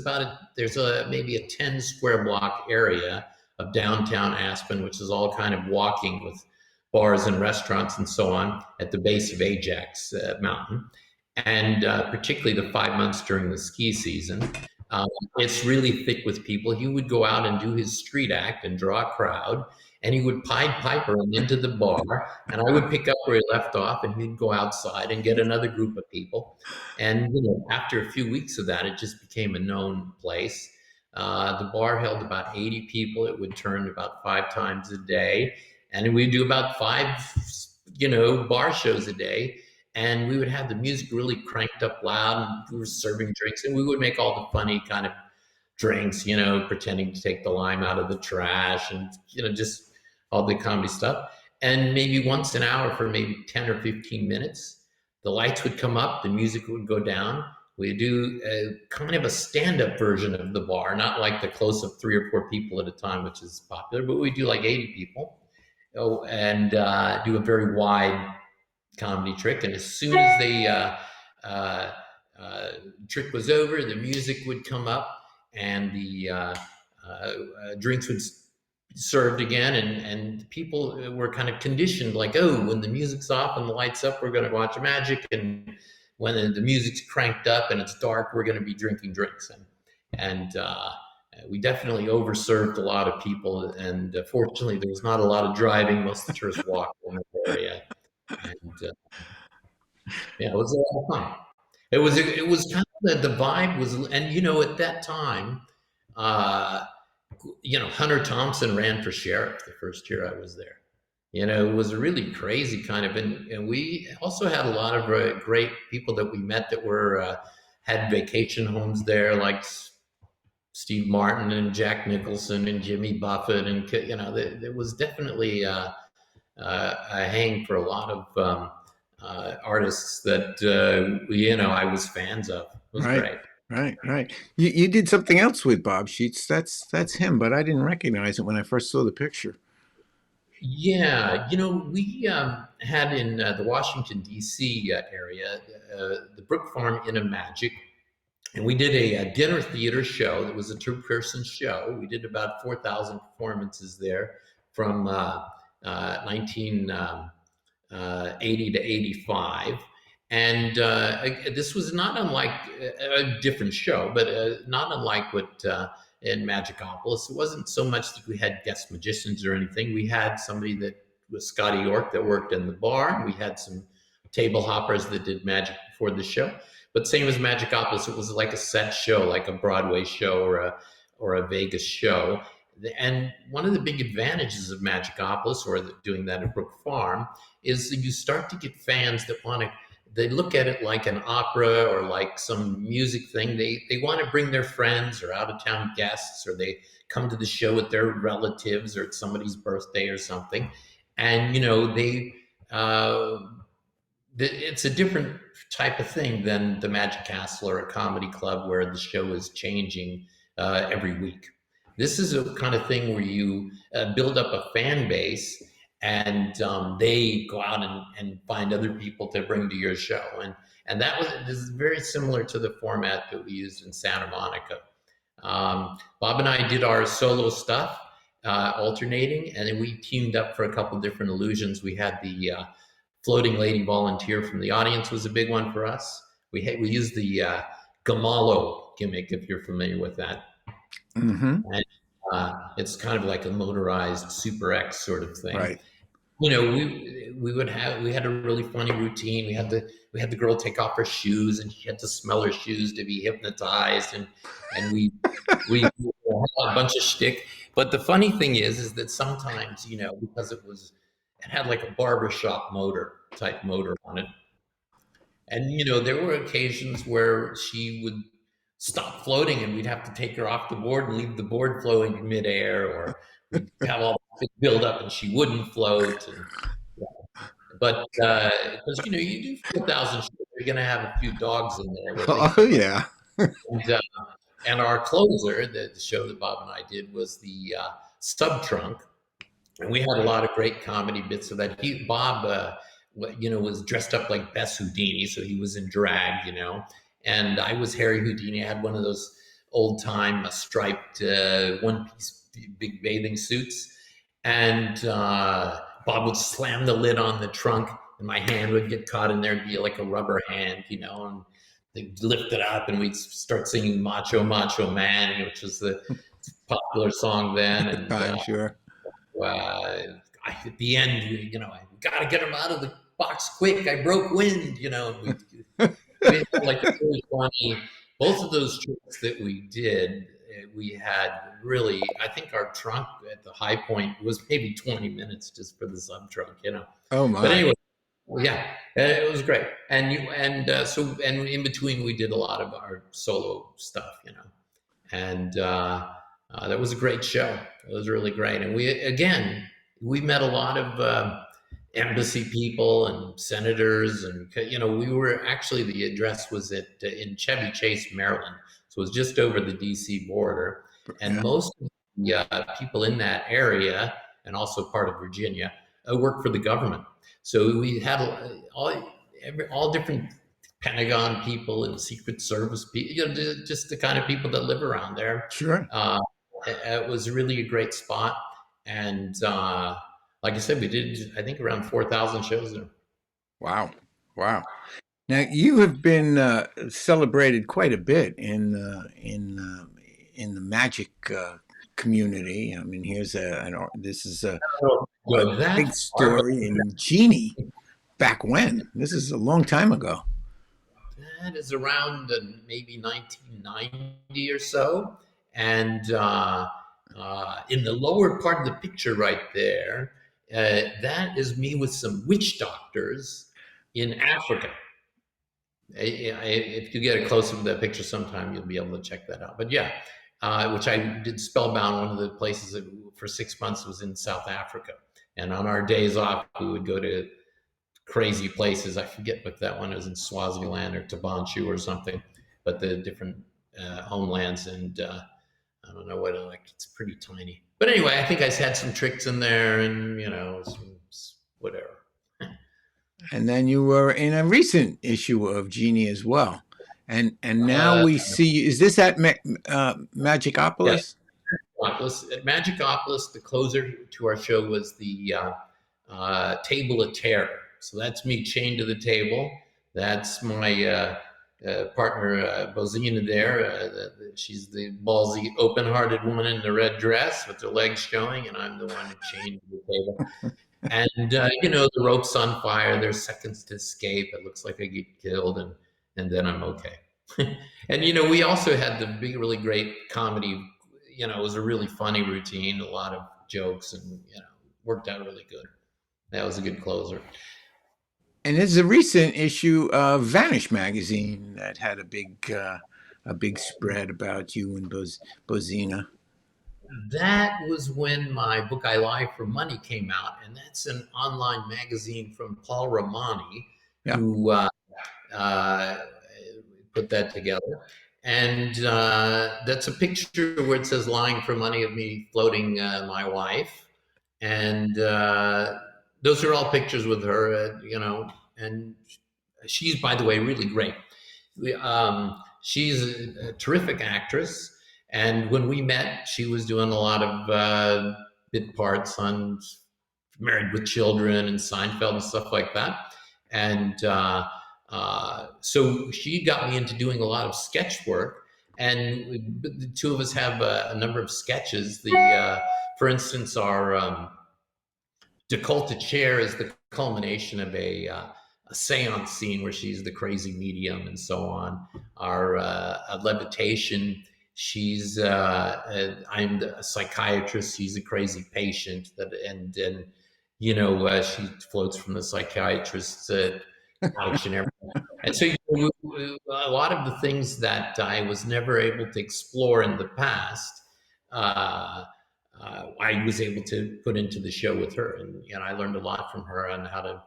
there's maybe a 10 square block area of downtown Aspen, which is all kind of walking with bars and restaurants and so on at the base of Ajax Mountain. And particularly the 5 months during the ski season, it's really thick with people. He would go out and do his street act and draw a crowd, and he would Pied Piper him into the bar, and I would pick up where he left off, and he'd go outside and get another group of people. And after a few weeks of that, it just became a known place. The bar held about 80 people. It would turn about 5 times a day, and we'd do about 5, bar shows a day. And we would have the music really cranked up loud, and we were serving drinks, and we would make all the funny kind of drinks, pretending to take the lime out of the trash, and just all the comedy stuff. and maybe once an hour for maybe 10 or 15 minutes, the lights would come up, the music would go down. We do a kind of a stand-up version of the bar, not like the close-up 3 or 4 people at a time, which is popular, but we do like 80 people. Oh, and do a very wide comedy trick. And as soon as the trick was over, the music would come up, and the drinks would served again, and people were kind of conditioned, like, oh, when the music's off and the lights up, we're going to watch magic, and when the music's cranked up and it's dark, we're going to be drinking drinks. And we definitely overserved a lot of people, and fortunately there was not a lot of driving. Most of the tourists walked in the area, and yeah, it was a lot of fun. It was kind of the vibe was, and at that time, Hunter Thompson ran for sheriff the first year I was there. It was a really crazy kind of, and we also had a lot of great people that we met that were had vacation homes there, like Steve Martin and Jack Nicholson and Jimmy Buffett, and there was definitely a hang for a lot of artists that I was fans of. It was great. Right. You did something else with Bob Sheets. That's him, but I didn't recognize it when I first saw the picture. Yeah, we had in the Washington, D.C. Area, the Brook Farm Inn of Magic, and we did a dinner theater show that was a two-person show. We did about 4,000 performances there from 1980 to 85. And this was not unlike a different show, but not unlike what in Magicopolis. It wasn't so much that we had guest magicians or anything. We had somebody that was Scotty York that worked in the bar. We had some table hoppers that did magic before the show. But same as Magicopolis, it was like a set show, like a Broadway show or a Vegas show. And one of the big advantages of Magicopolis, or doing that at Brook Farm, is that you start to get fans that they look at it like an opera or like some music thing. They want to bring their friends or out-of-town guests, or they come to the show with their relatives or it's somebody's birthday or something. And, it's a different type of thing than the Magic Castle or a comedy club where the show is changing every week. This is a kind of thing where you build up a fan base, and they go out and find other people to bring to your show. And this is very similar to the format that we used in Santa Monica. Bob and I did our solo stuff, alternating, and then we teamed up for a couple different illusions. We had the floating lady volunteer from the audience was a big one for us. We used the Gamalo gimmick, if you're familiar with that. Mm-hmm. And it's kind of like a motorized Super X sort of thing. Right. We had a really funny routine. We had the girl take off her shoes, and she had to smell her shoes to be hypnotized, and we had a bunch of shtick. But the funny thing is that sometimes, because it had like a barbershop type motor on it, and there were occasions where she would stop floating, and we'd have to take her off the board and leave the board floating in midair, or we'd have all the build up and she wouldn't float. But because you do 4,000 shows, you're going to have a few dogs in there. Oh yeah. And our closer, the show that Bob and I did, was the Sub Trunk, and we had a lot of great comedy bits of that. Bob was dressed up like Bess Houdini, so he was in drag, and I was Harry Houdini. I had one of those old-time striped one-piece big bathing suits, and Bob would slam the lid on the trunk, and my hand would get caught in there and be like a rubber hand, and they'd lift it up, and we'd start singing Macho Macho Man, which was the popular song then. And sure. At the end, we got to get him out of the box quick. I broke wind, we had like really funny. Both of those tricks that we did, we had really, I think our trunk at the high point was maybe 20 minutes just for the sub trunk, Oh my. But anyway, yeah, it was great. And in between we did a lot of our solo stuff, and that was a great show. It was really great. And we met a lot of embassy people and senators, and we were actually, the address was in Chevy Chase, Maryland, so it was just over the DC border, and Yeah, most of the people in that area, and also part of Virginia, worked for the government. So we had all different Pentagon people and Secret Service people, just the kind of people that live around there. sure. Uh, it was really a great spot, and like I said, we did, I think, around 4,000 shows there. Wow. Wow. Now you have been celebrated quite a bit in the magic community. I mean, this is a Well, big that's story in Genie. Back when? This is a long time ago. that is around maybe 1990 or so, and in the lower part of the picture right there, that is me with some witch doctors in Africa. If you get a close up of that picture sometime, you'll be able to check that out. But yeah, which I did spellbound. One of the places that, for 6 months, was in South Africa. And on our days off, we would go to crazy places. I forget what that one is, in Swaziland or Tabanchu or something, but the different homelands. And I don't know what, like, it's pretty tiny. But anyway, I think I had some tricks in there, and whatever. And then you were in a recent issue of Genie as well. And now we see you. Is this at Magicopolis? At Magicopolis, the closer to our show was the Table of Terror. So that's me chained to the table. That's my partner, Bozina there. She's the ballsy, open-hearted woman in the red dress with her legs showing, and I'm the one chained to the table. And the rope's on fire. There's seconds to escape. It looks like I get killed, and then I'm okay. And we also had the big, really great comedy. It was a really funny routine, a lot of jokes, and worked out really good. That was a good closer. And there's a recent issue of Vanish magazine that had a big spread about you and Bozina. That was when my book I Lie for Money came out, and that's an online magazine from Paul Romani, Yeah. who put that together. And that's a picture where it says "Lying for Money" of me floating my wife, and those are all pictures with her, and she's, by the way, really great. She's a terrific actress. And when we met, she was doing a lot of bit parts on Married with Children and Seinfeld and stuff like that. And so she got me into doing a lot of sketch work. And the two of us have a number of sketches. For instance, our Decalta Chair is the culmination of a seance scene where she's the crazy medium and so on. Our Levitation, she's I'm a psychiatrist, she's a crazy patient, and she floats from the psychiatrist's couch and everything. And so a lot of the things that I was never able to explore in the past, I was able to put into the show with her, and I learned a lot from her on how to,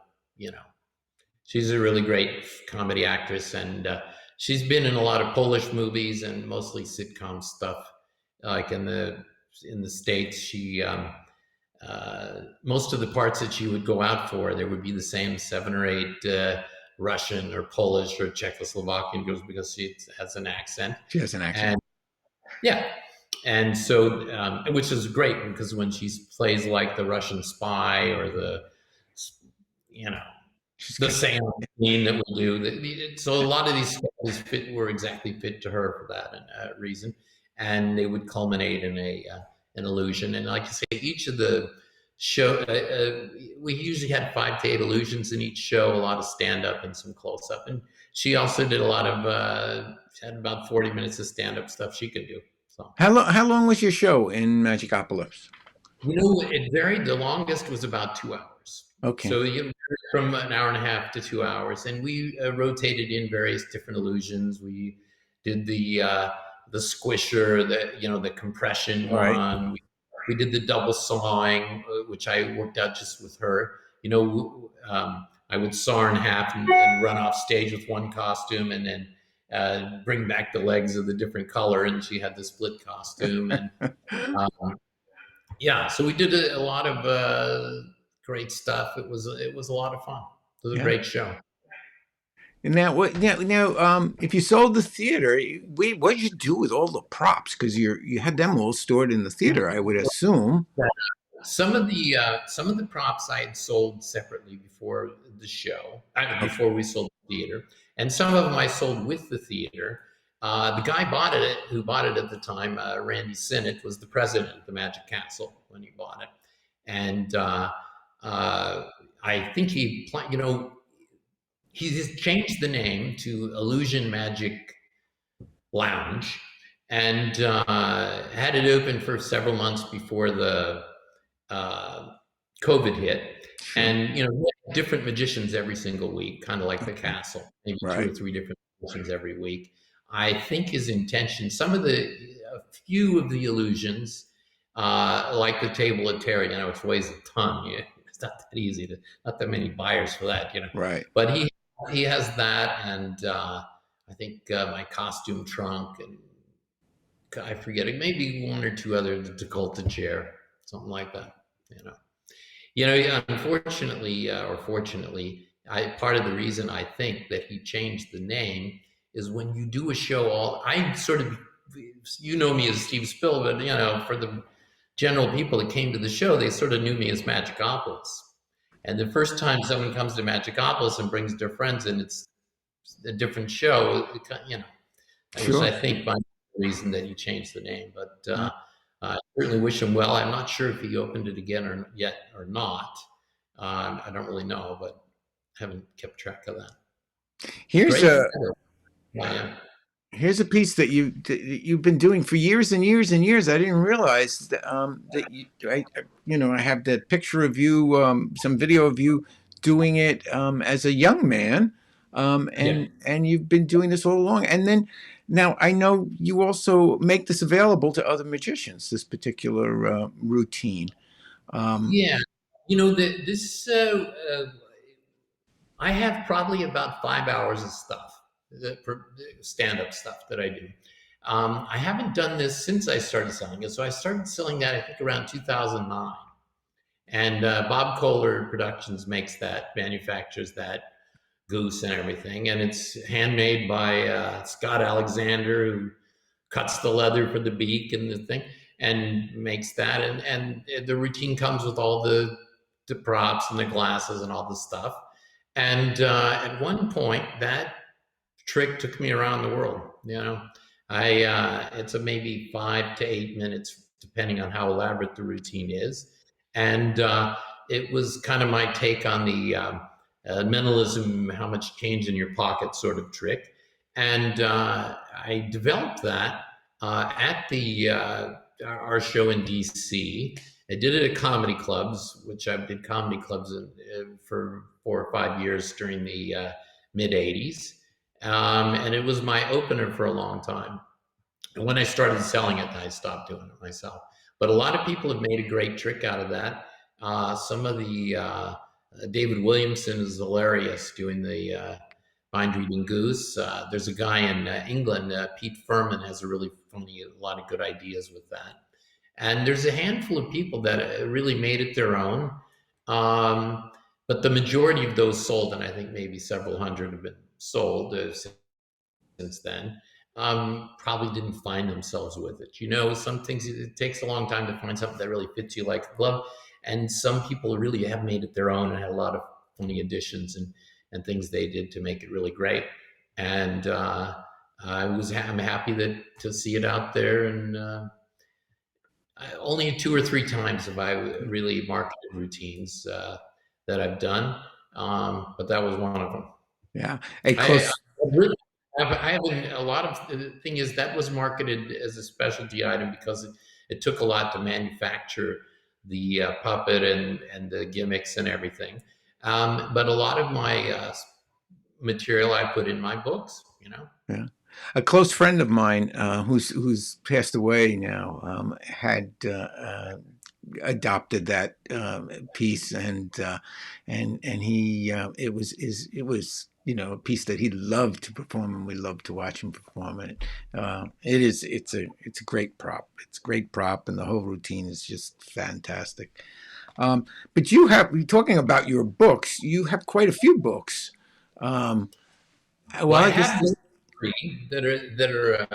she's a really great comedy actress, and she's been in a lot of Polish movies and mostly sitcom stuff. Like in the States, she most of the parts that she would go out for, there would be the same 7 or 8 Russian or Polish or Czechoslovakian girls, because she has an accent. She has an accent. And, yeah. And so, which is great, because when she plays like the Russian spy or the seance scene that we do, so a lot of these sketches were exactly fit to her for that reason, and they would culminate in an illusion. And like I say, each of the show, we usually had 5 to 8 illusions in each show, a lot of stand up and some close up. And she also did a lot of had about 40 minutes of stand up stuff she could do. So How long was your show in Magicopolis? it varied. The longest was about 2 hours. Okay. So from an hour and a half to 2 hours, and we rotated in various different illusions. We did the squisher, the compression Right. one. We did the double sawing, which I worked out just with her. I would saw her in half and run off stage with one costume, and then bring back the legs of the different color, and she had the split costume. And yeah, so we did a lot of great stuff. It was a lot of fun. It was a Yeah. great show. And if you sold the theater, what did you do with all the props? Because you had them all stored in the theater, I would assume. Some of the props I had sold separately before the show, before we sold the theater, and some of them I sold with the theater. The guy who bought it at the time, Randy Sinnott, was the president of the Magic Castle when he bought it, and I think he just changed the name to Illusion Magic Lounge, and had it open for several months before the COVID hit. Sure. And we had different magicians every single week, kind of like the castle, maybe Right. 2 or 3 different magicians every week. I think his intention, a few of the illusions, like the table of terror, which weighs a ton. It's not that easy not that many buyers for that, Right. But he has that, and I think my costume trunk, and I forget it, maybe 1 or 2 other, the Dakota chair, something like that. Unfortunately, or fortunately, part of the reason I think that he changed the name is when you do a show, I sort of, me as Steve Spill, but for the general people that came to the show, they sort of knew me as Magicopolis. And the first time someone comes to Magicopolis and brings their friends in, it's a different show, that was, I think, by the reason that he changed the name. But I certainly wish him well. I'm not sure if he opened it again or not. I don't really know, but haven't kept track of that. Here's Here's a piece that you've been doing for years and years and years. I didn't realize that I have that picture of you, some video of you doing it as a young man, and you've been doing this all along. And then now I know you also make this available to other magicians. This particular routine. This I have probably about 5 hours of stuff, stand-up stuff that I do. I haven't done this since I started selling it. So I started selling that, I think, around 2009. And Bob Kohler Productions manufactures that goose and everything. And it's handmade by Scott Alexander, who cuts the leather for the beak and the thing, and makes that. And the routine comes with all the props and the glasses and all the stuff. And at one point, that trick took me around the world. It's maybe 5 to 8 minutes, depending on how elaborate the routine is. And it was kind of my take on the mentalism, how much change in your pocket sort of trick. And I developed that at our show in DC. I did it at comedy clubs, which I did comedy clubs for 4 or 5 years during the mid 80s. And it was my opener for a long time. And when I started selling it, I stopped doing it myself. But a lot of people have made a great trick out of that. Some of the David Williamson is hilarious doing the mind reading goose. There's a guy in England, Pete Furman, has a lot of good ideas with that. And there's a handful of people that really made it their own. But the majority of those sold, and I think maybe several hundred have been sold since then, probably didn't find themselves with it. Some things, it takes a long time to find something that really fits you like a glove. And some people really have made it their own and had a lot of funny additions and things they did to make it really great. And I'm happy to see it out there. And only 2 or 3 times have I really marketed routines that I've done, but that was one of them. Yeah. I haven't. A lot of the thing is that was marketed as a specialty item because it took a lot to manufacture the puppet and the gimmicks and everything. But a lot of my material I put in my books. Yeah. A close friend of mine who's passed away now had adopted that piece, and he it was a piece that he loved to perform, and we loved to watch him perform it. It's a great prop. It's a great prop, and the whole routine is just fantastic. But you're talking about your books. You have quite a few books. Well, Well, I I guess. have three that are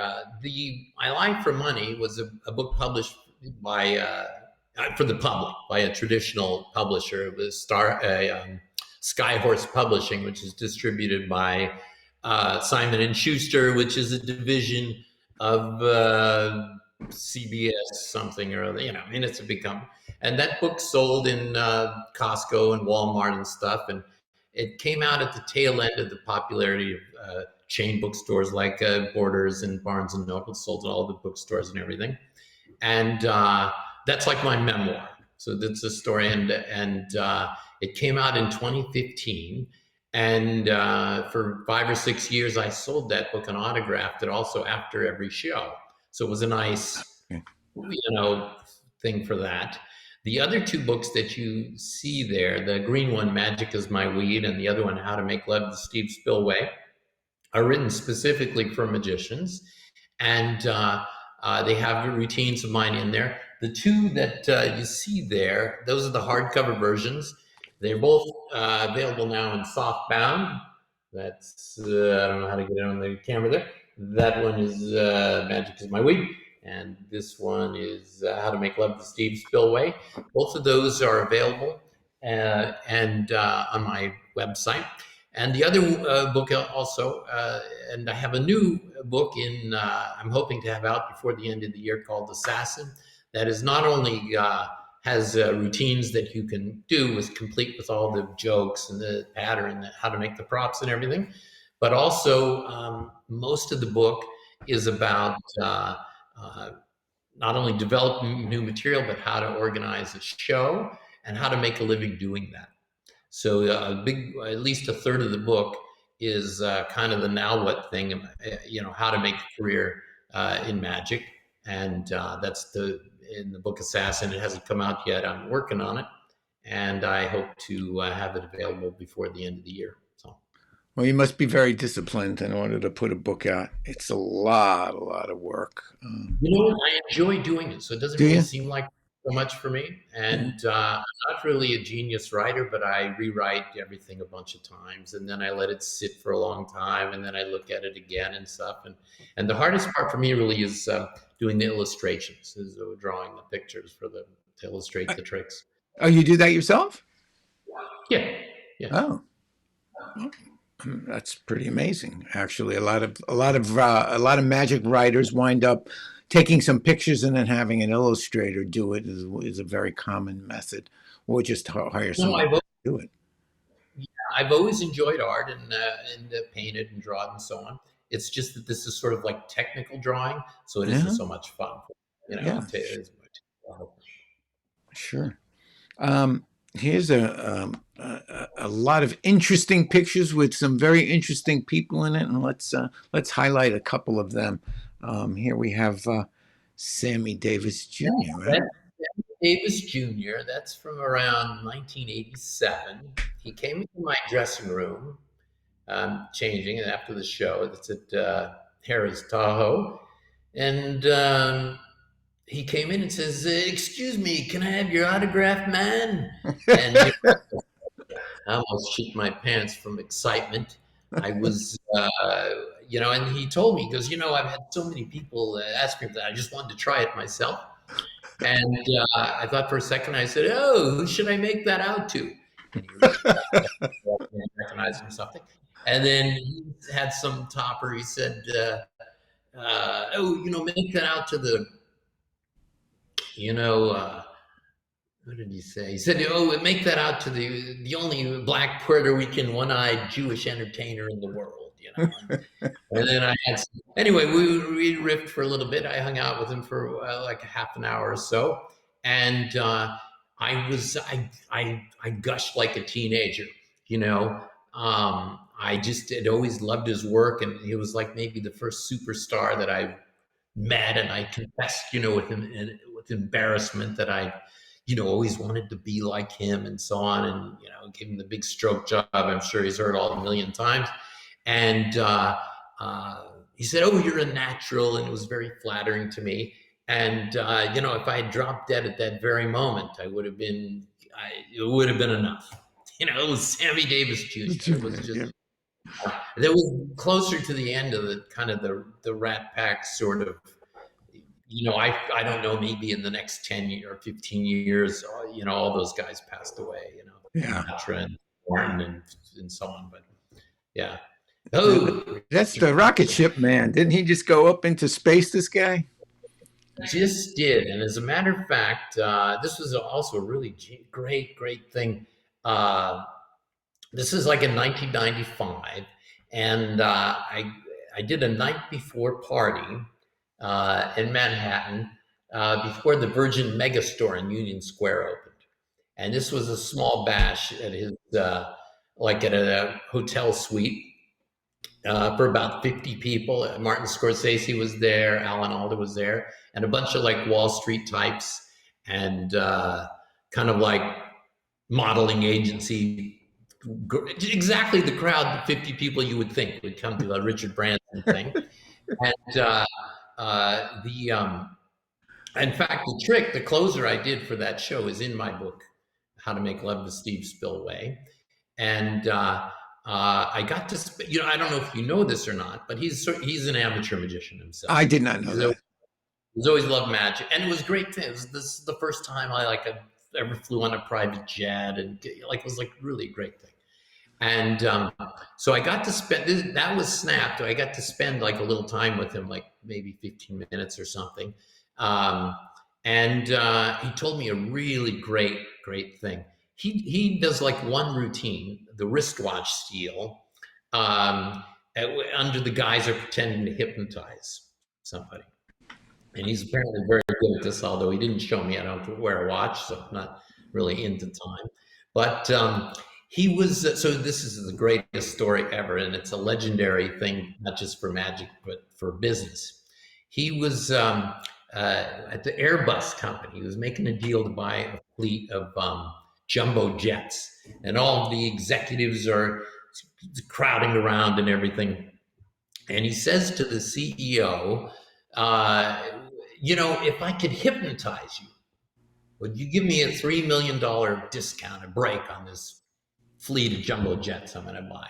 the My Life for Money was a book published by for the public by a traditional publisher. It was Skyhorse Publishing, which is distributed by Simon and Schuster, which is a division of CBS something or other. I mean, it's a big company. And that book sold in Costco and Walmart and stuff, and it came out at the tail end of the popularity of chain bookstores like Borders and Barnes and Noble. Sold at all the bookstores and everything. And that's like my memoir. So that's a story, and it came out in 2015. And for 5 or 6 years, I sold that book and autographed it also after every show. So it was a nice, thing for that. The other two books that you see there, the green one, Magic is My Weed, and the other one, How to Make Love to Steve Spillway, are written specifically for magicians. And they have routines of mine in there. The two that you see there, those are the hardcover versions. They're both available now in softbound. That's, I don't know how to get it on the camera there. That one is Magic is My Weed. And this one is How to Make Love to Steve Spillway. Both of those are available and on my website. And the other book also, and I have a new book I'm hoping to have out before the end of the year called Assassin. That is not only has routines that you can do complete with all the jokes and the pattern, how to make the props and everything, but also most of the book is about not only developing new material, but how to organize a show and how to make a living doing that. So at least a third of the book is kind of the now what thing, how to make a career in magic. And that's in the book Assassin. It hasn't come out yet. I'm working on it. And I hope to have it available before the end of the year. So. Well, you must be very disciplined in order to put a book out. It's a lot of work. I enjoy doing it, so it doesn't really seem like so much for me. And I'm not really a genius writer, but I rewrite everything a bunch of times, and then I let it sit for a long time, and then I look at it again and stuff. And the hardest part for me really is doing the illustrations, is drawing the pictures to illustrate the tricks. Oh, you do that yourself? Yeah. Oh. That's pretty amazing. Actually, a lot of magic writers wind up taking some pictures and then having an illustrator do it is a very common method, or just hire someone to do it. Yeah, I've always enjoyed art and painted and drawn and so on. It's just that this is sort of like technical drawing, so it isn't so much fun. Sure. Here's a lot of interesting pictures with some very interesting people in it, and let's highlight a couple of them. Here we have Sammy Davis Jr. Right? Sammy Davis Jr. That's from around 1987. He came into my dressing room, changing after the show. That's at Harrah's Tahoe, and he came in and says, "Excuse me, can I have your autograph, man?" And I almost shit my pants from excitement. I was, and he told me, he goes, I've had so many people ask me that. I just wanted to try it myself. And I thought for a second, I said, "Oh, who should I make that out to?" And he recognized something. And then he had some topper. He said, make that out to the, what did he say? He said, make that out to the only Black Puerto Rican one-eyed Jewish entertainer in the world, And then I had anyway, we riffed for a little bit. I hung out with him for like a half an hour or so. And I gushed like a teenager, I just had always loved his work. And he was like maybe the first superstar that I met. And I confessed, with embarrassment that I always wanted to be like him and so on, and gave him the big stroke job. I'm sure he's heard all a million times. And he said, "Oh, you're a natural," and it was very flattering to me. And if I had dropped dead at that very moment, it would have been enough. It was Sammy Davis Jr. It was just that was closer to the end of the kind of the Rat Pack sort of. I don't know, maybe in the next 10 or 15 years, all those guys passed away, Yeah. Sinatra and Martin and so on. But yeah. Oh, that's the rocket ship man. Didn't he just go up into space, this guy? Just did. And as a matter of fact, this was also a really great thing. This is like in 1995. And I did a night before party in Manhattan before the Virgin Megastore in Union Square opened. And this was a small bash at his, like at a hotel suite for about 50 people. Martin Scorsese was there, Alan Alda was there, and a bunch of like Wall Street types and kind of like modeling agency. Exactly the crowd, the 50 people you would think would come to a Richard Branson thing. And in fact, the closer I did for that show is in my book, How to Make Love to Steve Spillway. And I got to, I don't know if you know this or not, but he's an amateur magician himself. I did not know that. He's always loved magic, and it was great. This is the first time I ever flew on a private jet, and it was like really a great thing. And so I got to spend, that was snapped. I got to spend like a little time with him, like maybe 15 minutes or something. And he told me a really great thing. He does like one routine, the wristwatch steal, under the guise of pretending to hypnotize somebody. And he's apparently very good at this, although he didn't show me. I don't wear a watch, so I'm not really into time. But he was, so this is the greatest story ever, and it's a legendary thing, not just for magic, but for business. He was at the Airbus company. He was making a deal to buy a fleet of jumbo jets, and all of the executives are crowding around and everything. And he says to the CEO, if I could hypnotize you, would you give me a $3 million discount, a break on this fleet of jumbo jets I'm going to buy?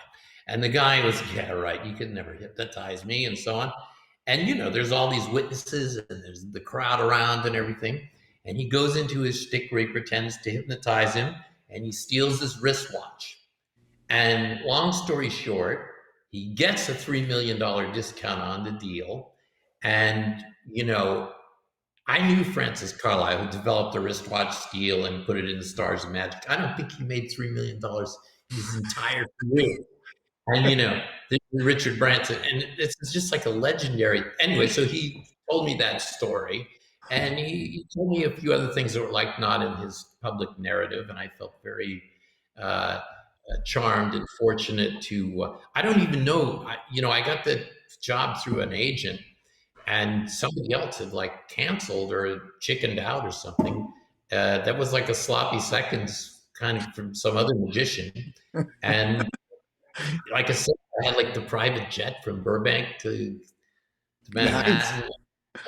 And the guy was, yeah, right, you could never hypnotize me, and so on. And, there's all these witnesses, and there's the crowd around and everything. And he goes into his shtick where he pretends to hypnotize him, and he steals his wristwatch. And long story short, he gets a $3 million discount on the deal. And, I knew Francis Carlyle, who developed the wristwatch steal and put it in the Stars of Magic. I don't think he made $3 million his entire career. And, Richard Branson, and it's just like a legendary. Anyway, so he told me that story, and he told me a few other things that were like not in his public narrative, and I felt very charmed and fortunate to. I don't even know. I got the job through an agent, and somebody else had like canceled or chickened out or something. That was like a sloppy seconds kind of from some other magician, and like I said, I had like the private jet from Burbank to Manhattan. Nice.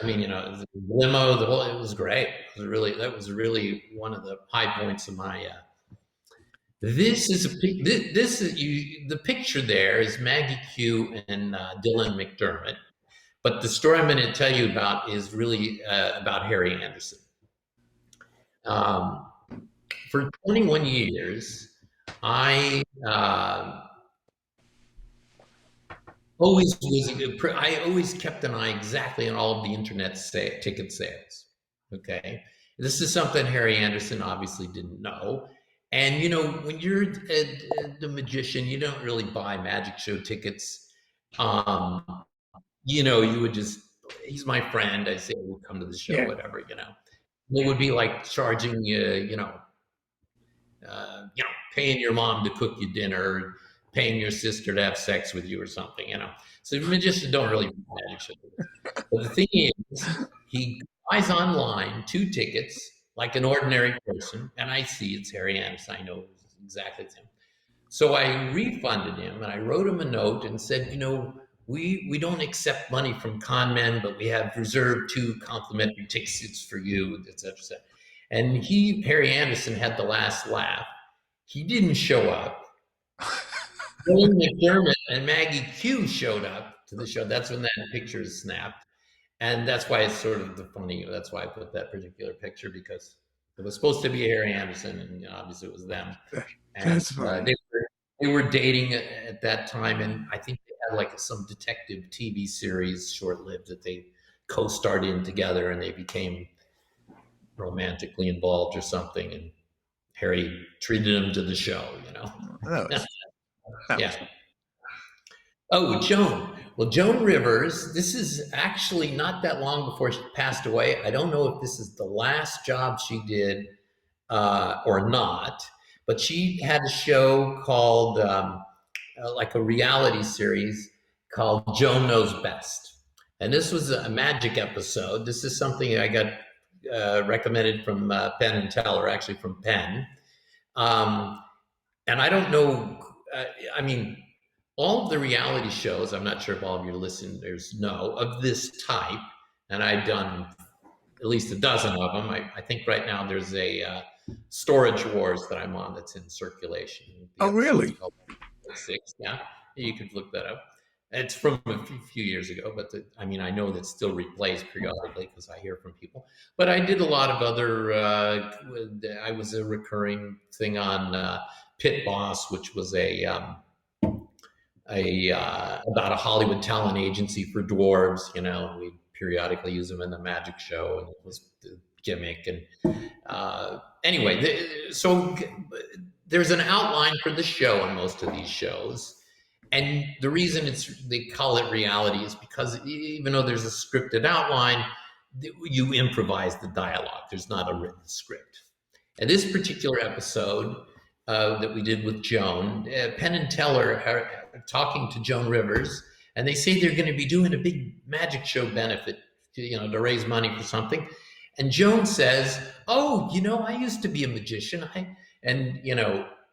I mean, the limo, it was great. That was really one of the high points of my. The picture there is Maggie Q and Dylan McDermott, but the story I'm going to tell you about is really about Harry Anderson. For 21 years, I always kept an eye exactly on all of the internet ticket sales. Okay, this is something Harry Anderson obviously didn't know. And when you're the magician, you don't really buy magic show tickets. You would just, he's my friend. I say we'll come to the show, whatever. It would be like charging you, paying your mom to cook you dinner, paying your sister to have sex with you or something, So magicians don't really buy magic shows. But the thing is, he buys online 2 tickets like an ordinary person, and I see it's Harry Anderson. I know exactly it's him. So I refunded him and I wrote him a note and said, we don't accept money from con men, but we have reserved 2 complimentary tickets for you, et cetera, et cetera. And Harry Anderson, had the last laugh. He didn't show up. William McDermott and Maggie Q showed up to the show. That's when that picture is snapped. And that's why it's sort of the funny. That's why I put that particular picture, because it was supposed to be Harry Anderson, and obviously it was them. And That's funny. they were dating at that time, and I think they had like some detective TV series, short-lived, that they co-starred in together, and they became romantically involved or something. And Harry treated him to the show, That Yeah. Oh, Joan. Well, Joan Rivers, this is actually not that long before she passed away. I don't know if this is the last job she did or not, but she had a show called, like a reality series called Joan Knows Best. And this was a magic episode. This is something I got recommended from Penn and Teller, actually from Penn. And I don't know, I mean, all of the reality shows, I'm not sure if all of your listeners know, of this type, and I've done at least a dozen of them. I think right now there's a Storage Wars that I'm on that's in circulation. Oh, really? Six, yeah. You could look that up. It's from a few years ago, but I mean, I know that's still replays periodically because I hear from people. But I did a lot of other. I was a recurring thing on Pit Boss, which was about a Hollywood talent agency for dwarves. We periodically use them in the magic show, and it was the gimmick. And anyway, so there's an outline for the show on most of these shows. And the reason they call it reality is because even though there's a scripted outline, you improvise the dialogue. There's not a written script. And this particular episode that we did with Joan, Penn and Teller are talking to Joan Rivers, and they say they're going to be doing a big magic show benefit, to raise money for something. And Joan says, "Oh, I used to be a magician."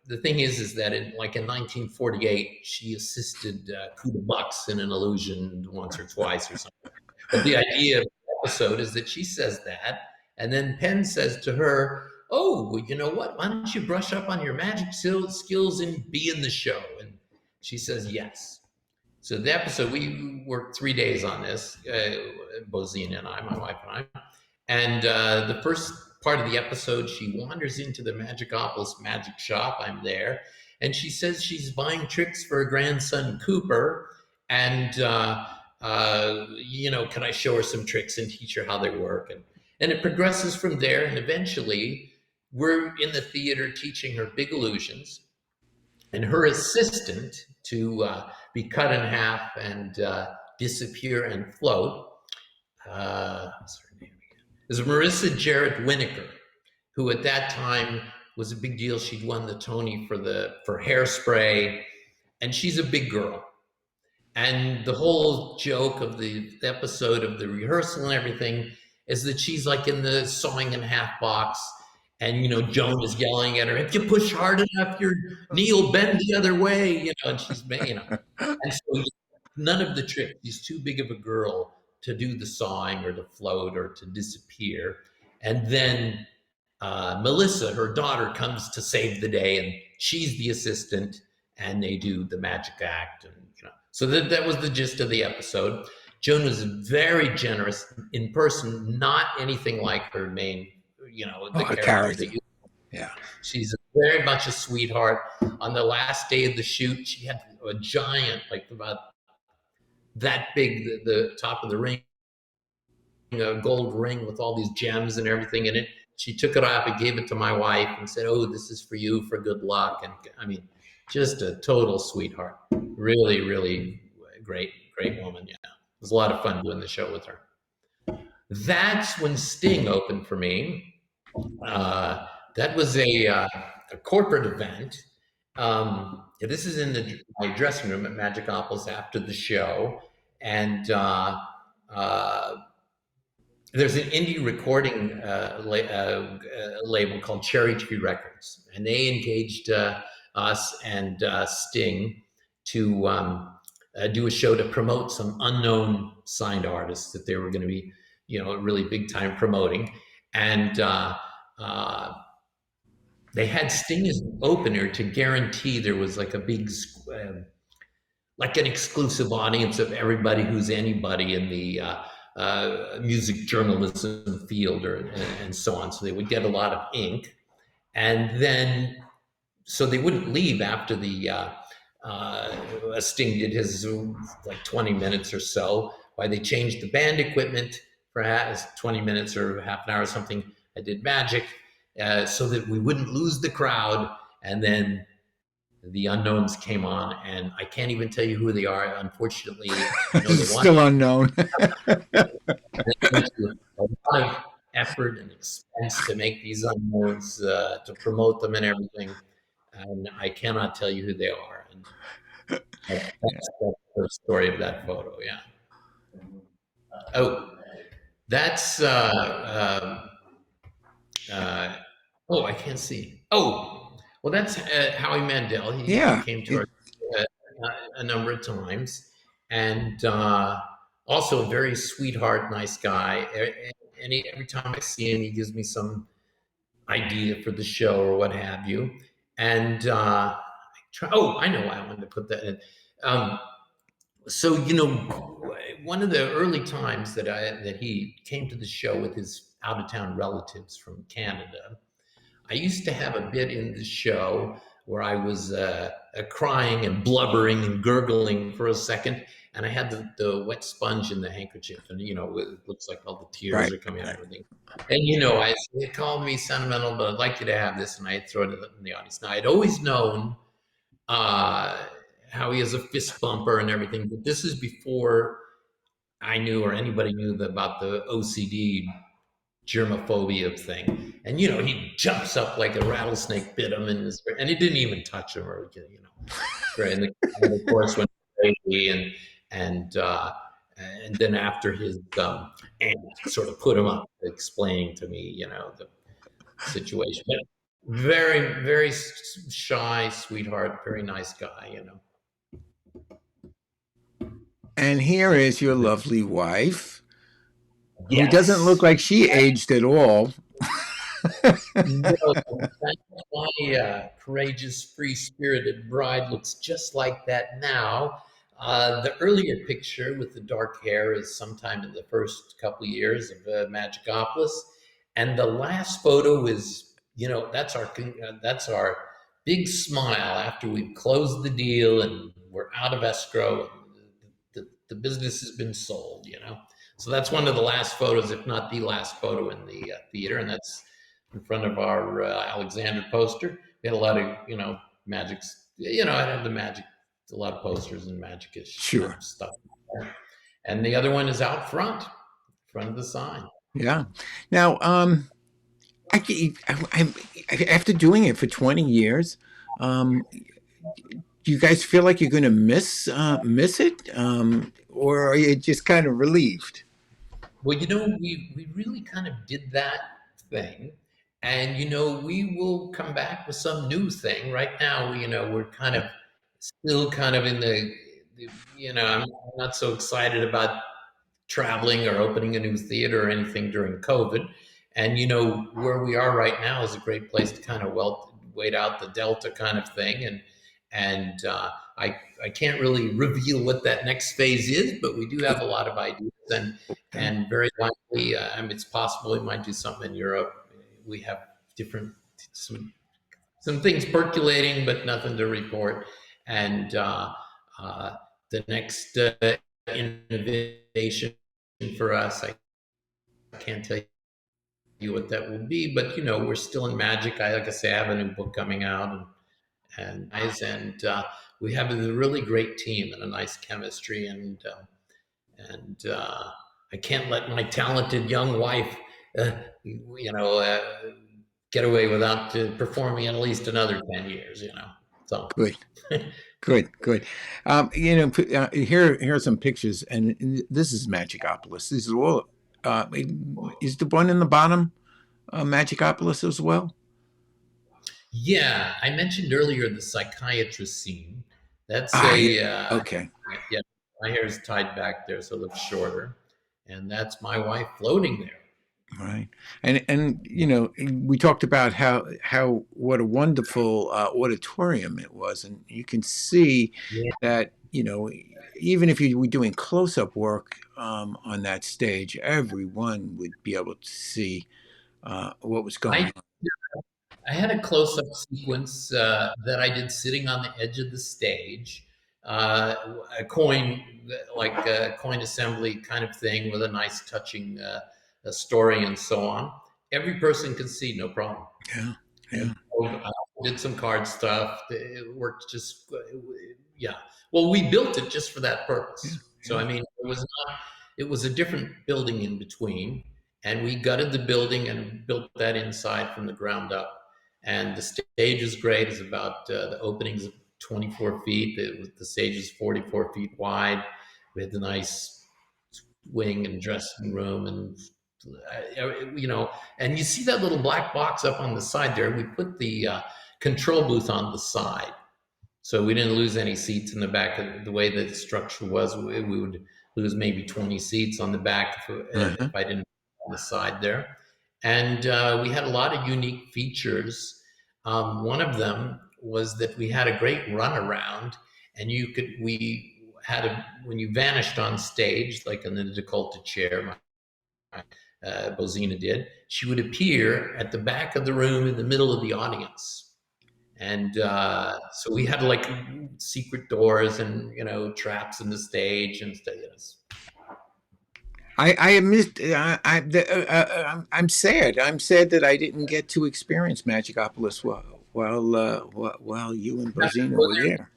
The thing is that in 1948, she assisted Kuda Bux in an illusion once or twice or something. But the idea of the episode is that she says that, and then Penn says to her, "Oh, well, you know what? Why don't you brush up on your magic skills and be in the show?" And she says yes. So the episode, we worked 3 days on this, Bozina and I, my wife and I. And the first part of the episode, she wanders into the Magicopolis magic shop. I'm there. And she says she's buying tricks for her grandson, Cooper. And, can I show her some tricks and teach her how they work? And it progresses from there. And eventually, we're in the theater teaching her big illusions. And her assistant, to be cut in half and disappear and float, what's her name again? Is Marissa Jarrett Winokur, who at that time was a big deal. She'd won the Tony for Hairspray, and she's a big girl. And the whole joke of the episode of the rehearsal and everything is that she's like in the sawing in half box, and Joan is yelling at her, "If you push hard enough, your knee will bend the other way," and she's, and so none of the tricks. She's too big of a girl to do the sawing or to float or to disappear. And then Melissa, her daughter, comes to save the day, and she's the assistant, and they do the magic act. And so that was the gist of the episode. Joan was very generous in person, not anything like her main, the character. Yeah. She's very much a sweetheart. On the last day of the shoot, she had a giant, like about that big, the top of the ring, a gold ring with all these gems and everything in it. She took it off and gave it to my wife and said, "Oh, this is for you for good luck." And just a total sweetheart. Really, really great woman. Yeah. It was a lot of fun doing the show with her. That's when Sting opened for me. That was a corporate event. This is in my dressing room at Magicopolis after the show. And there's an indie recording label called Cherry Tree Records, and they engaged us and Sting to do a show to promote some unknown signed artists that they were going to be, really big time promoting, and they had Sting as an opener to guarantee there was like a big, like an exclusive audience of everybody who's anybody in the music journalism field, and so on. So they would get a lot of ink, and then so they wouldn't leave after the Sting did his like 20 minutes or so. Why they changed the band equipment for 20 minutes or half an hour or something. I did magic so that we wouldn't lose the crowd, and then the unknowns came on, and I can't even tell you who they are. Unfortunately, I know they want Still unknown. a lot of effort and expense to make these unknowns, to promote them and everything, and I cannot tell you who they are. And that's the story of that photo. Yeah. Oh, that's oh, I can't see. Oh, well, that's Howie Mandel. He Yeah. came to our a number of times, and also a very sweetheart, nice guy. And every time I see him, he gives me some idea for the show or what have you. And oh, I know why I wanted to put that in. So one of the early times that he came to the show with his out of town relatives from Canada, I used to have a bit in the show where I was crying and blubbering and gurgling for a second, and I had the wet sponge in the handkerchief, and it looks like all the tears are coming out and everything. And they called me sentimental, but I'd like you to have this, and I'd throw it in the audience. Now I'd always known how he has a fist bumper and everything, but this is before I knew or anybody knew about the OCD germophobia thing. And he jumps up like a rattlesnake bit him, and he didn't even touch him, or and of course went crazy, and then after his aunt sort of put him up, explaining to me the situation. But very, very shy, sweetheart, very nice guy. And here is your lovely wife, Yes. who doesn't look like she aged at all. No, my courageous, free-spirited bride looks just like that now. The earlier picture with the dark hair is sometime in the first couple of years of Magicopolis, and the last photo is, that's our big smile after we've closed the deal and we're out of escrow. And the business has been sold. So that's one of the last photos, if not the last photo in the theater, and that's in front of our Alexander poster. We had a lot of, magics. I had the magic, a lot of posters and magic-ish stuff. And the other one is out front of the sign. Yeah. Now, after doing it for 20 years, do you guys feel like you're going to miss it, or are you just kind of relieved? Well, we really kind of did that thing, and we will come back with some new thing. Right now, we're kind of still kind of in the I'm not so excited about traveling or opening a new theater or anything during COVID. And where we are right now is a great place to kind of wait out the Delta kind of thing, and I can't really reveal what that next phase is, but we do have a lot of ideas, and very likely, it's possible we might do something in Europe. We have some things percolating, but nothing to report. And the next innovation for us, I can't tell you what that will be, but we're still in magic. Like I say, I have a new book coming out, and we have a really great team and a nice chemistry, and I can't let my talented young wife, get away without performing at least another 10 years. So good. Good. Here are some pictures, and this is Magicopolis. These are all is the one in the bottom Magicopolis as well? Yeah, I mentioned earlier the psychiatrist scene. That's Ah, yeah. a Okay. yeah. My hair is tied back there, so it looks shorter, and that's my wife floating there. Right. And we talked about how what a wonderful auditorium it was, and you can see Yeah. that even if you were doing close up work on that stage, everyone would be able to see what was going I on. I had a close-up sequence that I did sitting on the edge of the stage, uh, a coin, like a coin assembly kind of thing with a nice touching a story and so on. Every person could see, no problem. Yeah. And Yeah. so I did some card stuff. It worked just, yeah. Well, we built it just for that Yeah. purpose. So, Yeah. I mean, it was a different building in between. And we gutted the building and built that inside from the ground up. And the stage is great. It's about the opening's 24 feet. The stage is 44 feet wide. We had the nice wing and dressing room and and you see that little black box up on the side there. We put the control booth on the side, so we didn't lose any seats in the back. The way the structure was, we would lose maybe 20 seats on the back Uh-huh. if I didn't on the side there. And we had a lot of unique features. One of them was that we had a great runaround, and we had when you vanished on stage, like in the decolleté chair, Bozina did, she would appear at the back of the room in the middle of the audience. And so we had like secret doors and traps in the stage and stuff. I missed. I'm sad. I'm sad that I didn't get to experience Magicopolis while you and Bozina were there.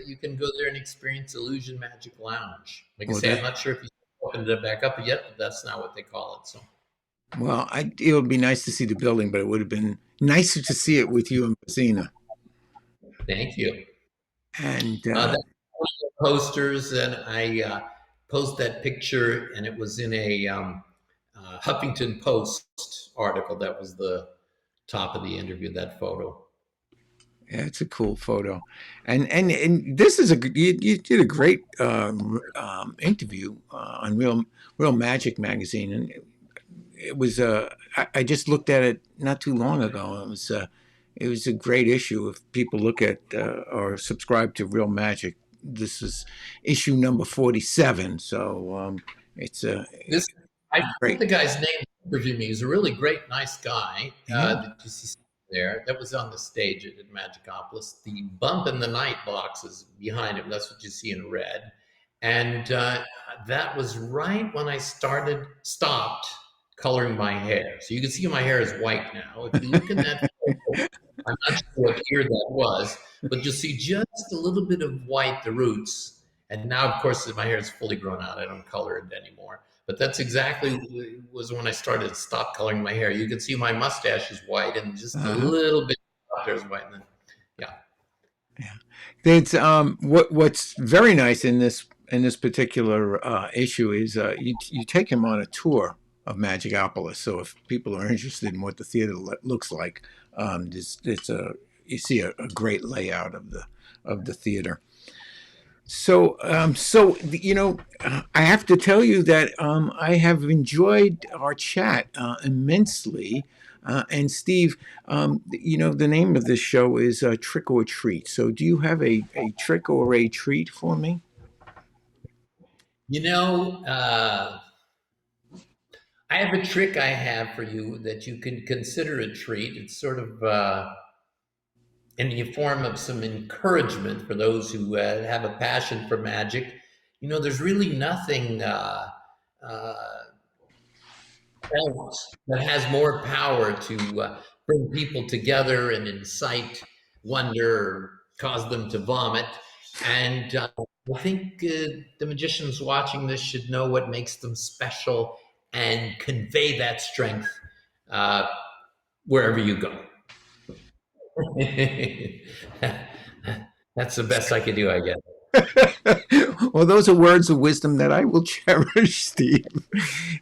You can go there and experience Illusion Magic Lounge. Like I Well, say, I'm that not sure if you opened it back up yet, but that's not what they call it. So it would be nice to see the building, but it would have been nicer to see it with you and Bozina. thank you. And That's posters, and I post that picture, and it was in a Huffington Post article. That was the top of the interview. That photo. yeah, it's a cool photo, and this is you did a great interview on Real Magic magazine, and it was I just looked at it not too long ago. It was a great issue. If people look at or subscribe to Real Magic, this is issue number 47. So it's a This I forget great. the guy's name that interviewed me. He's a really great, nice guy Yeah. that you see there. That was on the stage at Magicopolis. The bump in the night box is behind him. That's what you see in red. And that was right when I stopped coloring my hair. So you can see my hair is white now. If you look in that photo, I'm not sure what year that was, but you'll see just a little bit of white, the roots. And now, of course, my hair is fully grown out. I don't color it anymore. But that's exactly was when I started to stop coloring my hair. You can see my mustache is white and just a Uh-huh. little bit of hair is white. And then, yeah. Yeah. It's what's very nice in this particular issue is you take him on a tour of Magicopolis. So if people are interested in what the theater looks like, it's a you see a great layout of the theater. I have to tell you that I have enjoyed our chat immensely. And Steve, the name of this show is Trick or Treat. So, do you have a trick or a treat for me? You know, I have a trick I have for you that you can consider a treat. It's sort of in the form of some encouragement for those who have a passion for magic. There's really nothing uh, else that has more power to bring people together and incite wonder or cause them to vomit. And I think the magicians watching this should know what makes them special and convey that strength uh, wherever you go. That's the best I could do, I guess. Well, those are words of wisdom that I will cherish, Steve.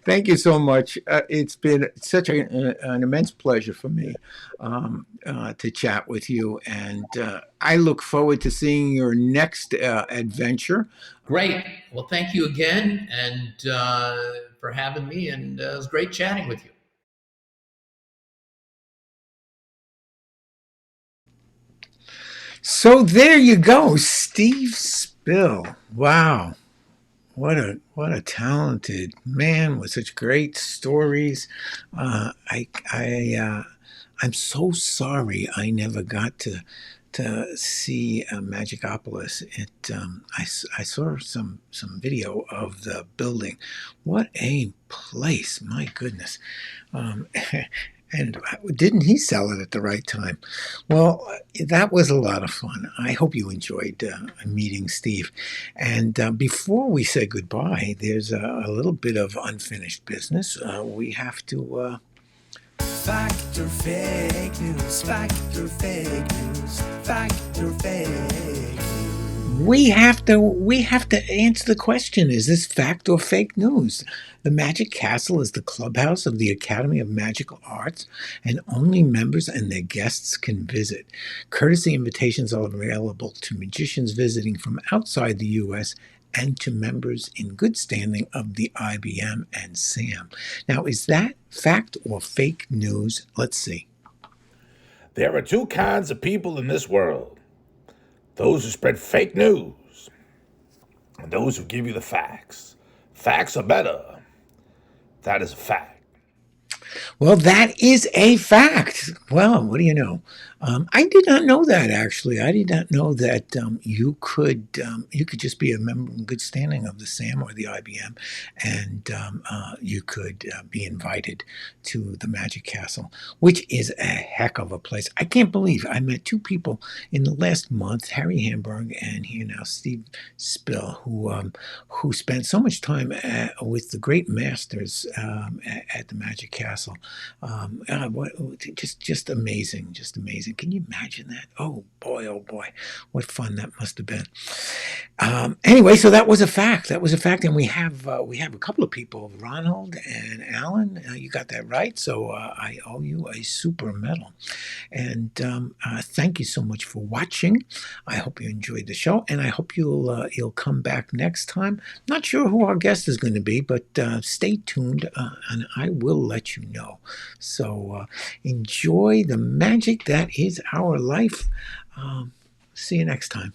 Thank you so much. It's been such an immense pleasure for me to chat with you, and I look forward to seeing your next adventure. Great. Well, thank you again, and for having me, and it was great chatting with you. So there you go, Steve Spill. Wow. What a talented man with such great stories. I'm so sorry I never got to see Magicopolis. I saw some video of the building. What a place! My goodness. Um, and didn't he sell it at the right time? Well, that was a lot of fun. I hope you enjoyed meeting Steve. And before we say goodbye, there's a little bit of unfinished business. We have to. Fact or fake news, fact or fake news, fact or fake news. We have to answer the question: is this fact or fake news? The Magic Castle is the clubhouse of the Academy of Magical Arts, and only members and their guests can visit. Courtesy invitations are available to magicians visiting from outside the U.S. and to members in good standing of the IBM and SAM. Now, is that fact or fake news? Let's see. There are two kinds of people in this world: those who spread fake news and those who give you the facts. Facts are better. That is a fact. Well, that is a fact. Well, what do you know? I did not know that actually. I did not know that you could just be a member in good standing of the SAM or the IBM, and you could be invited to the Magic Castle, which is a heck of a place. I can't believe I met two people in the last month, Harry Hamburg and here now Steve Spill, who spent so much time with the great masters at the Magic Castle. Just amazing, just amazing. Can you imagine that? Oh boy, what fun that must have been. Anyway, so that was a fact. That was a fact, and we have a couple of people, Ronald and Alan. You got that right. So I owe you a super medal. And thank you so much for watching. I hope you enjoyed the show, and I hope you'll come back next time. Not sure who our guest is going to be, but stay tuned, and I will let you know. So enjoy the magic that is our life. See you next time.